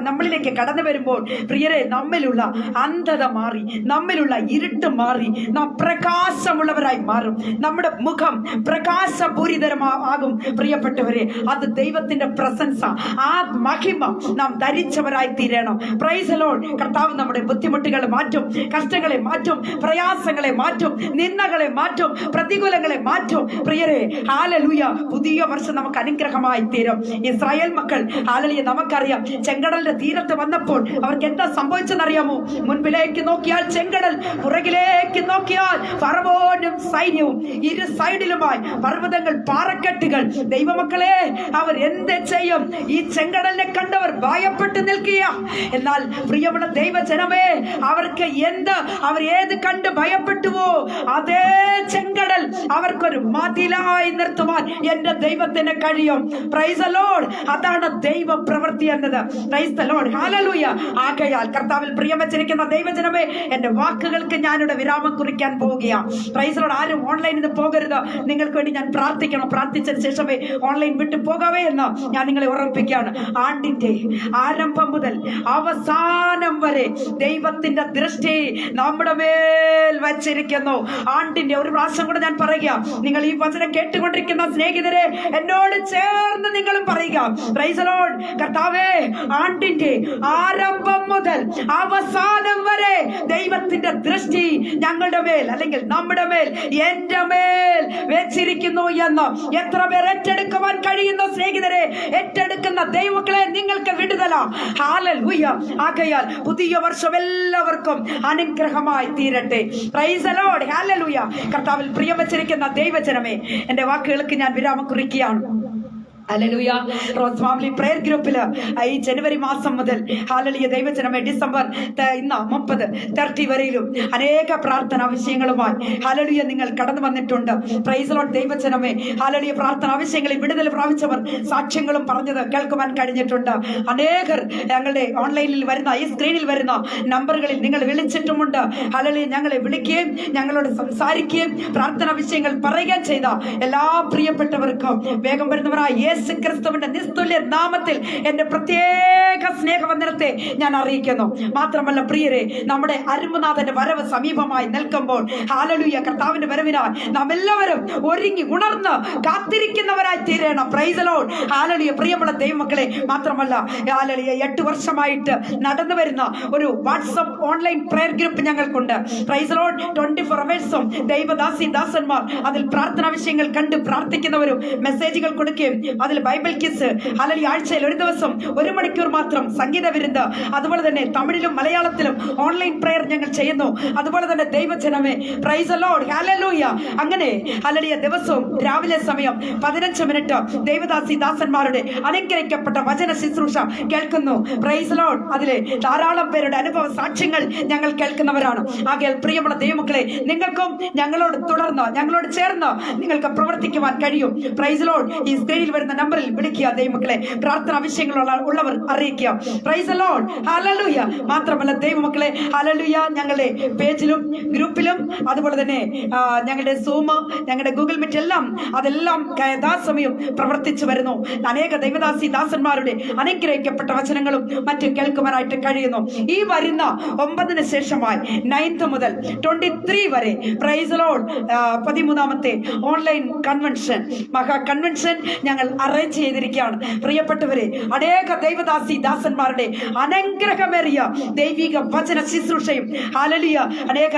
നമ്മളിലേക്ക് കടന്നു വരുമ്പോൾ പ്രിയരെ, നമ്മിലുള്ള അന്ധത മാറി, നമ്മിലുള്ള ഇരുട്ട് മാറി, നാം പ്രകാശമുള്ളവരായി മാറും. നമ്മുടെ മുഖം പ്രകാശപൂരിതരമാകും. പ്രിയപ്പെട്ടവരെ, അത് ദൈവത്തിന്റെ പ്രസൻസാ. ആ മഹിമ നാം ധരിച്ചവരായി തീരണം. Price the Lord. കർത്താവ് നമ്മുടെ ബുദ്ധിമുട്ടുകളെ മാറ്റും, കഷ്ടങ്ങളെ മാറ്റും, പ്രയാസങ്ങളെ മാറ്റും, നിന്ദകളെ മാറ്റും, പ്രതികൂലങ്ങളെ മാറ്റും. പ്രിയരെ, ഹല്ലേലൂയ. പുതിയ വർഷം നമുക്ക് അനുഗ്രഹമായി തീരും. ഇസ്രായേൽ മക്കൾ, ഹല്ലേലൂയ, നമുക്കറിയാം, ചെങ്കടലിന്റെ തീരത്ത് വന്നപ്പോൾ അവർക്ക് എന്താ സംഭവിച്ചെന്നറിയാമോ? മുൻപിലേക്ക് നോക്കിയാൽ ചെങ്കടൽ, പുറകിലേക്ക് നോക്കിയാൽ ഫറവോനും സൈന്യവും, ഇരു സൈഡിലുമായി പർവ്വതങ്ങൾ, പാറക്കെട്ടുകൾ. ദൈവമക്കളെ, അവർ എന്ത് ചെയ്യും? ഈ ചെങ്കടലിനെ കണ്ടവർ ഭയപ്പെട്ട് നിൽക്കുക. എന്നാൽ പ്രിയമുള്ള ദൈവജനമേ, അവർ ഏത് കണ്ട് ഭയപ്പെട്ടുവോ അതേ ചെങ്കടൽ അവർക്കൊരു മതിലായി നിർത്തുവാൻ എന്റെ ദൈവത്തിന് കഴിയും. Price the Lord. അതാണ് ദൈവ പ്രവൃത്തി എന്നത്. Price the Lord. ഹല്ലേലൂയ. ആകയാൽ കർത്താവിൽ പ്രിയം വെച്ചിരിക്കുന്ന ദൈവജനമേ, എന്റെ വാക്കുകൾക്ക് ഞാനിവിടെ വിരാമം കുറിക്കാൻ പോവുകയാണ്. Price the Lord. ആരും ഓൺലൈനിൽ നിന്ന് പോകരുത്. നിങ്ങൾക്ക് വേണ്ടി ഞാൻ പ്രാർത്ഥിക്കണം. പ്രാർത്ഥിച്ചതിന് ശേഷമേ ഓൺലൈൻ വിട്ടു പോകാവേ എന്ന് ഞാൻ നിങ്ങളെ ഓർമ്മിപ്പിക്കുകയാണ്. ആണ്ടിന്റെ ആരംഭം മുതൽ അവസാനം വരെ ദൈവത്തിന്റെ ദൃഷ്ടി നമ്മുടെ മേൽ വച്ചിരിക്കുന്നു. ആണ്ടിന്റെ ഒരു പ്രാവശ്യം കൂടെ ഞാൻ പറയുക, നിങ്ങൾ ഈ വചനം കേട്ടുകൊണ്ടിരിക്കുന്ന സ്നേഹിതരെ, എന്നോട് ചേർന്ന് നിങ്ങളും പറയുക, പ്രൈസ് ദി ലോർഡ്. കർത്താവേ, ആണ്ടിന്റെ ആരംഭം മുതൽ അവസാനം വരെ ദൈവത്തിന്റെ ദൃഷ്ടി ഞങ്ങളുടെ മേൽ, അല്ലെങ്കിൽ നമ്മുടെ മേൽ, എന്റെ മേൽ വെച്ചിരിക്കുന്നു എന്ന് എത്ര പേർ ഏറ്റെടുക്കുവാൻ കഴിയുന്ന സ്നേഹിതരെ, ഏറ്റെടുക്കുന്ന ദൈവമക്കളെ, നിങ്ങൾക്ക് വിടുതല. ഹല്ലേലൂയ. ആകയാൽ പുതിയ വർഷം എല്ലാവർക്കും അനുഗ്രഹമായി തീരട്ടെ. Price the Lord. ഹല്ലേലൂയ. കർത്താവിൽ പ്രിയം വെച്ചിരിക്കുന്ന ദൈവജനമേ, എന്റെ വാക്കുകൾക്ക് ഞാൻ വിരാമം കുറിക്കുകയാണ്. ഹല്ലേലൂയ. റോസ് ഫാമിലി പ്രയർ ഗ്രൂപ്പിൽ ഈ ജനുവരി മാസം മുതൽ, ഹല്ലേലൂയ ദൈവജനമേ, ഡിസംബർ ഇന്ന് 30 വരെയിലും അനേക പ്രാർത്ഥന ആവശ്യങ്ങളുമായി, ഹല്ലേലൂയ, നിങ്ങൾ കടന്നു വന്നിട്ടുണ്ട്. പ്രൈസ് ദി ലോർഡ് ദൈവജനമേ. ഹല്ലേലൂയ. പ്രാർത്ഥന ആവശ്യങ്ങളിൽ വിടുതൽ പ്രാപിച്ചവർ സാക്ഷ്യങ്ങളും പറഞ്ഞത് കേൾക്കുവാൻ കഴിഞ്ഞിട്ടുണ്ട്. അനേകർ ഞങ്ങളുടെ ഓൺലൈനിൽ വരുന്ന, ഈ സ്ക്രീനിൽ വരുന്ന നമ്പറുകളിൽ നിങ്ങൾ വിളിച്ചിട്ടുമുണ്ട്. ഹല്ലേലൂയ. ഞങ്ങളെ വിളിക്കുകയും ഞങ്ങളോട് സംസാരിക്കുകയും പ്രാർത്ഥന വിഷയങ്ങൾ പറയുകയും ചെയ്ത എല്ലാ പ്രിയപ്പെട്ടവർക്കും വേഗം വരുന്നവരായ യേശുക്രിസ്തുവിന്റെ നിസ്തുല്യ നാമത്തിൽ എന്റെ പ്രത്യേക സ്നേഹവന്ദനത്തെ ഞാൻ അറിയിക്കുന്നു. മാത്രമല്ല പ്രിയരെ, നമ്മുടെ അരുമനാഥന്റെ വരവ് സമീപമായി നിൽക്കുമ്പോൾ, ഹല്ലേലൂയ, കർത്താവിന്റെ വരവിനായി നാം എല്ലാവരും ഒരുങ്ങി ഉണർന്ന് കാത്തിരിക്കുന്നവരായി തീരണം. Price the Lord. ഹല്ലേലൂയ. പ്രിയമുള്ള ദൈവമക്കളെ, മാത്രമല്ല ഹല്ലേലൂയ, 8 വർഷമായിട്ട് നടന്നു വരുന്ന ഒരു വാട്സ്ആപ്പ് ഓൺലൈൻ പ്രയർ ഗ്രൂപ്പ് ഞങ്ങൾക്കുണ്ട്. Price the Lord. 24 അവേഴ്സും ദൈവദാസന്മാർ അതിൽ പ്രാർത്ഥനാ വിഷയങ്ങൾ കണ്ട് പ്രാർത്ഥിക്കുന്നവരും മെസ്സേജുകൾ കൊടുക്കുകയും അതിൽ ബൈബിൾ കിസ്, അല്ലെങ്കിൽ ആഴ്ചയിൽ ഒരു ദിവസം 1 മണിക്കൂർ മാത്രം സംഗീത വിരുന്ന്, അതുപോലെ തന്നെ തമിഴിലും മലയാളത്തിലും ഓൺലൈൻ പ്രെയർ ഞങ്ങൾ ചെയ്യുന്നു. അതുപോലെ തന്നെ ദൈവജനമേ, പ്രൈസ് ദി ലോർഡ്, ഹല്ലേലൂയ. അങ്ങനെ ഹല്ലേലൂയ, ദിവസവും രാവിലെ സമയം 15 മിനിറ്റ് ദൈവദാസി ദാസന്മാരുടെ അനുഗ്രഹിക്കപ്പെട്ട വചന ശുശ്രൂഷ കേൾക്കുന്നു. Price the Lord. അതിലെ ധാരാളം പേരുടെ അനുഭവ സാക്ഷ്യങ്ങൾ ഞങ്ങൾ കേൾക്കുന്നവരാണ്. ആകയാൽ പ്രിയമുള്ള ദൈവമക്കളെ, നിങ്ങൾക്കും ഞങ്ങളോട് തുടർന്ന്, ഞങ്ങളോട് ചേർന്ന് നിങ്ങൾക്ക് പ്രവർത്തിക്കുവാൻ കഴിയും. Price the Lord. ഈ സ്ക്രീനിൽ വരുന്ന നമ്പറിൽ വിളിക്കുക ദൈവമക്കളെ. പ്രാർത്ഥനാ വിഷയങ്ങളുള്ളവർ അറിയിക്കുക. Price the Lord, hallelujah. മാത്രമല്ല ദൈവമക്കളെ, ഹല്ലേലൂയ, ഞങ്ങളുടെ പേജിലും ഗ്രൂപ്പിലും അതുപോലെ തന്നെ ഞങ്ങളുടെ സൂം, ഞങ്ങളുടെ ഗൂഗിൾ മീറ്റ് അതെല്ലാം യഥാസമയം പ്രവർത്തിച്ചു വരുന്നു. അനേക ദൈവദാസി ദാസന്മാരുടെ അനുഗ്രഹിക്കപ്പെട്ട വചനങ്ങളും മറ്റും കേൾക്കുവാനായിട്ട് കഴിയുന്നു. ഈ വരുന്ന 9 ശേഷമായി 9th മുതൽ 23 വരെ പ്രൈസ് ദി ലോർഡ് 13ാമത്തെ ഓൺലൈൻ കൺവെൻഷൻ, മഹാ കൺവെൻഷൻ ഞങ്ങൾ അറേഞ്ച് ചെയ്തിരിക്കുകയാണ്. പ്രിയപ്പെട്ടവരെ, അനേക ദൈവദാസി ദാസന്മാരുടെ അനുഗ്രഹമേറിയ ദൈവിക വചന ശുശ്രൂഷയും ഹല്ലേലൂയ, അനേക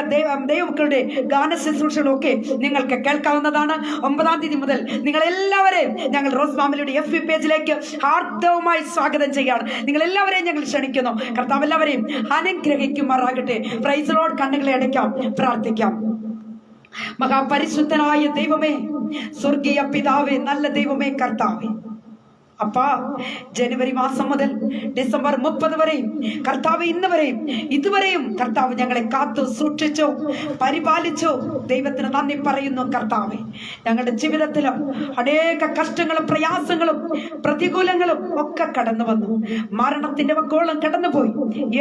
ദൈവമക്കളുടെ ഗാന ശുശ്രൂഷകളും ഒക്കെ നിങ്ങൾക്ക് കേൾക്കാവുന്നതാണ്. 9ാം തീയതി മുതൽ നിങ്ങൾ എല്ലാവരെയും ഞങ്ങൾ റോസ് ഫാമിലിയുടെ FB പേജിലേക്ക് ഹാർദവമായി സ്വാഗതം ചെയ്യുകയാണ്. നിങ്ങൾ എല്ലാവരെയും ഞങ്ങൾ ക്ഷണിക്കുന്നു. കർത്താവ് എല്ലാവരെയും അനുഗ്രഹിക്കുമാറാകട്ടെ. Price the Lord. കണ്ണുകളെ അടയ്ക്കാം, പ്രാർത്ഥിക്കാം. മഹാപരിശുദ്ധനായ ദൈവമേ, സ്വർഗീയ പിതാവേ, നല്ല ദൈവമേ, കർത്താവേ, അപ്പാ, ജനുവരി മാസം മുതൽ ഡിസംബർ 30 വരെയും കർത്താവ് ഇതുവരെയും കർത്താവ് ഞങ്ങളെ കാത്തു സൂക്ഷിച്ചു, പരിപാലിച്ചു. ദൈവത്തിന് നന്ദി പറയുന്നു. കർത്താവെ, ഞങ്ങളുടെ ജീവിതത്തിലും അനേക കഷ്ടങ്ങളും പ്രയാസങ്ങളും പ്രതികൂലങ്ങളും ഒക്കെ കടന്നു വന്നു. മരണത്തിന്റെ വക്കോളം കടന്നുപോയി.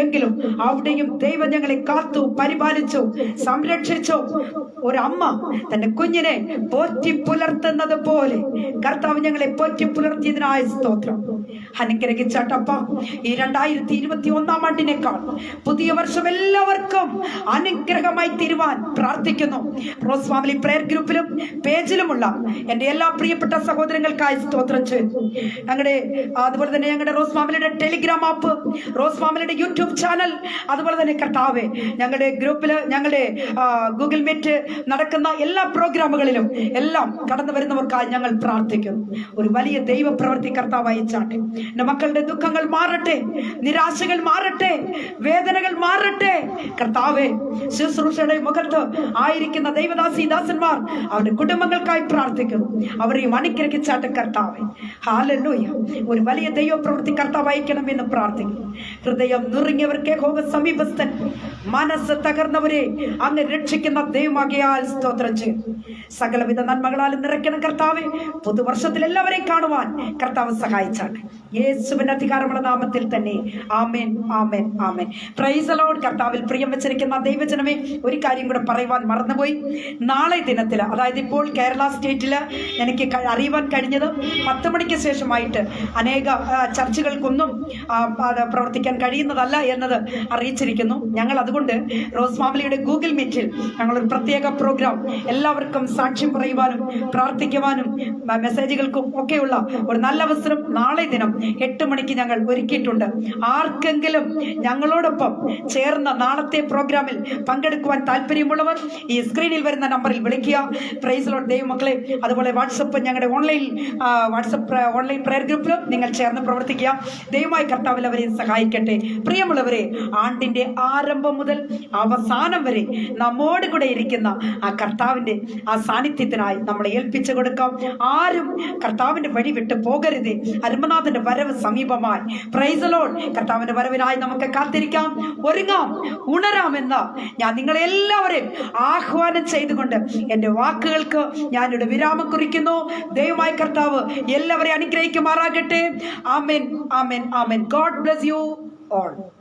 എങ്കിലും അവിടെയും ദൈവം ഞങ്ങളെ കാത്തു പരിപാലിച്ചു, സംരക്ഷിച്ചു. ഒരമ്മ തന്റെ കുഞ്ഞിനെ പോറ്റി പുലർത്തുന്നത് പോലെ കർത്താവ് ഞങ്ങളെ പോറ്റി പുലർത്തിയതിനായ സ്തോത്രം. അനുഗ്രഹിച്ചാട്ടപ്പ, ഈ 2021 ആണ്ടിനേക്കാൾ പുതിയ വർഷം എല്ലാവർക്കും അനുഗ്രഹമായി തീരുവാൻ പ്രാർത്ഥിക്കുന്നു. റോസ് ഫാമിലി പ്രയർ ഗ്രൂപ്പിലും പേജിലുമുള്ള എൻ്റെ എല്ലാ പ്രിയപ്പെട്ട സഹോദരങ്ങൾക്കായി സ്തോത്രം ചെയ്യുന്നു. അതുപോലെ തന്നെ ഞങ്ങളുടെ റോസ് ഫാമിലിയുടെ ടെലിഗ്രാം ആപ്പ്, റോസ് ഫാമിലിയുടെ യൂട്യൂബ് ചാനൽ, അതുപോലെ തന്നെ കർത്താവെ, ഞങ്ങളുടെ ഗ്രൂപ്പില്, ഞങ്ങളുടെ ഗൂഗിൾ മീറ്റ് നടക്കുന്ന എല്ലാ പ്രോഗ്രാമുകളിലും എല്ലാം കടന്നു വരുന്നവർക്കായി ഞങ്ങൾ പ്രാർത്ഥിക്കുന്നു. ഒരു വലിയ ദൈവപ്രവൃത്തി കർത്താവ് അയച്ചാട്ടെ. എൻ്റെ മക്കളുടെ ദുഃഖങ്ങൾ മാറട്ടെ, നിരാശകൾ മാറട്ടെ, വേദനകൾ മാറട്ടെ. കർത്താവെ, ശുശ്രൂഷയുടെ മുഖത്ത് ആയിരിക്കുന്ന ദൈവദാസി ദാസന്മാർ, അവരുടെ കുടുംബങ്ങൾക്കായി പ്രാർത്ഥിക്കുന്നു. അവരെയും അനുഗ്രഹിച്ചാട്ടെ കർത്താവെ. ഹല്ലേലൂയ. ഒരു വലിയ ദൈവപ്രവൃത്തി കർത്താവ് അയക്കണമെന്ന് പ്രാർത്ഥിക്കുന്നു. ഹൃദയം നുറുങ്ങിയവർക്ക് യഹോവ സമീപസ്ഥൻ, മനസ്സ് തകർന്നവരെ അങ്ങ് രക്ഷിക്കുന്ന ദൈവമാകിയാൽ സ്തോത്രം ചെയ്യും. സകലവിധ നന്മകളാൽ നിറയ്ക്കണം കർത്താവെ. പുതുവർഷത്തിൽ എല്ലാവരെയും കാണുവാൻ കർത്താവ് സഹായിച്ചാട്ടെ. യേശുവിന്റെ അധികാരമുള്ള നാമത്തിൽ തന്നെ amen, amen, amen. Praise the Lord. കർത്താവിൽ പ്രിയം വെച്ചിരിക്കുന്ന ദൈവജനമേ, ഒരു കാര്യം കൂടെ പറയുവാൻ മറന്നുപോയി. നാളെ ദിനത്തിൽ, അതായത് ഇപ്പോൾ കേരള സ്റ്റേറ്റിൽ എനിക്ക് അറിയുവാൻ കഴിഞ്ഞത് 10 മണിക്ക് ശേഷമായിട്ട് അനേക ചർച്ചുകൾക്കൊന്നും പ്രവർത്തിക്കാൻ കഴിയുന്നതല്ല എന്നത് അറിയിച്ചിരിക്കുന്നു. ഞങ്ങൾ അതുകൊണ്ട് റോസ് ഫാമിലിയുടെ ഗൂഗിൾ മീറ്റിൽ ഞങ്ങളൊരു പ്രത്യേക പ്രോഗ്രാം എല്ലാവർക്കും സാക്ഷ്യം പറയുവാനും പ്രാർത്ഥിക്കുവാനും മെസ്സേജുകൾക്കും ഒക്കെയുള്ള ഒരു നല്ല അവസരം നാളെ ദിനം 8 മണിക്ക് ഞങ്ങൾ ഒരുക്കിയിട്ടുണ്ട്. ആർക്കെങ്കിലും ഞങ്ങളോടൊപ്പം ചേർന്ന നാളത്തെ പ്രോഗ്രാമിൽ പങ്കെടുക്കുവാൻ താല്പര്യമുള്ളവർ ഈ സ്ക്രീനിൽ വരുന്ന നമ്പറിൽ വിളിക്കുക. പ്രൈസ് ദി ലോർഡ് ദൈവമക്കളെ. അതുപോലെ വാട്സപ്പ്, ഞങ്ങളുടെ ഓൺലൈൻ പ്രയർ ഗ്രൂപ്പിലും നിങ്ങൾ ചേർന്ന് പ്രവർത്തിക്കുക. ദൈവമായി കർത്താവിൽ അവരെ സഹായിക്കട്ടെ. പ്രിയമുള്ളവരെ, ആണ്ടിന്റെ ആരംഭം മുതൽ അവസാനം വരെ നമ്മോട് കൂടെ ഇരിക്കുന്ന ആ കർത്താവിന്റെ ആ സാന്നിധ്യത്തിനായി നമ്മളെ ഏൽപ്പിച്ചു കൊടുക്കാം. ആരും കർത്താവിന്റെ വഴി വിട്ട് പോകരുത്. അരുമനാഥന്റെ വരവ് സമീപമായി. Price the Lord. കർത്താവിന്റെ വരവിനായി നമുക്ക് കാത്തിരിക്കാം, ഒരുങ്ങാം, ഉണരാമെന്ന് ഞാൻ നിങ്ങളെല്ലാവരെയും ആഹ്വാനം ചെയ്തുകൊണ്ട് എൻ്റെ വാക്കുകൾക്ക് ഞാനിവിടെ വിരാമം കുറിക്കുന്നു. ദൈവമായ കർത്താവ് എല്ലാവരെയും അനുഗ്രഹിക്കുമാറാകട്ടെ. Amen, amen, amen. God bless you all.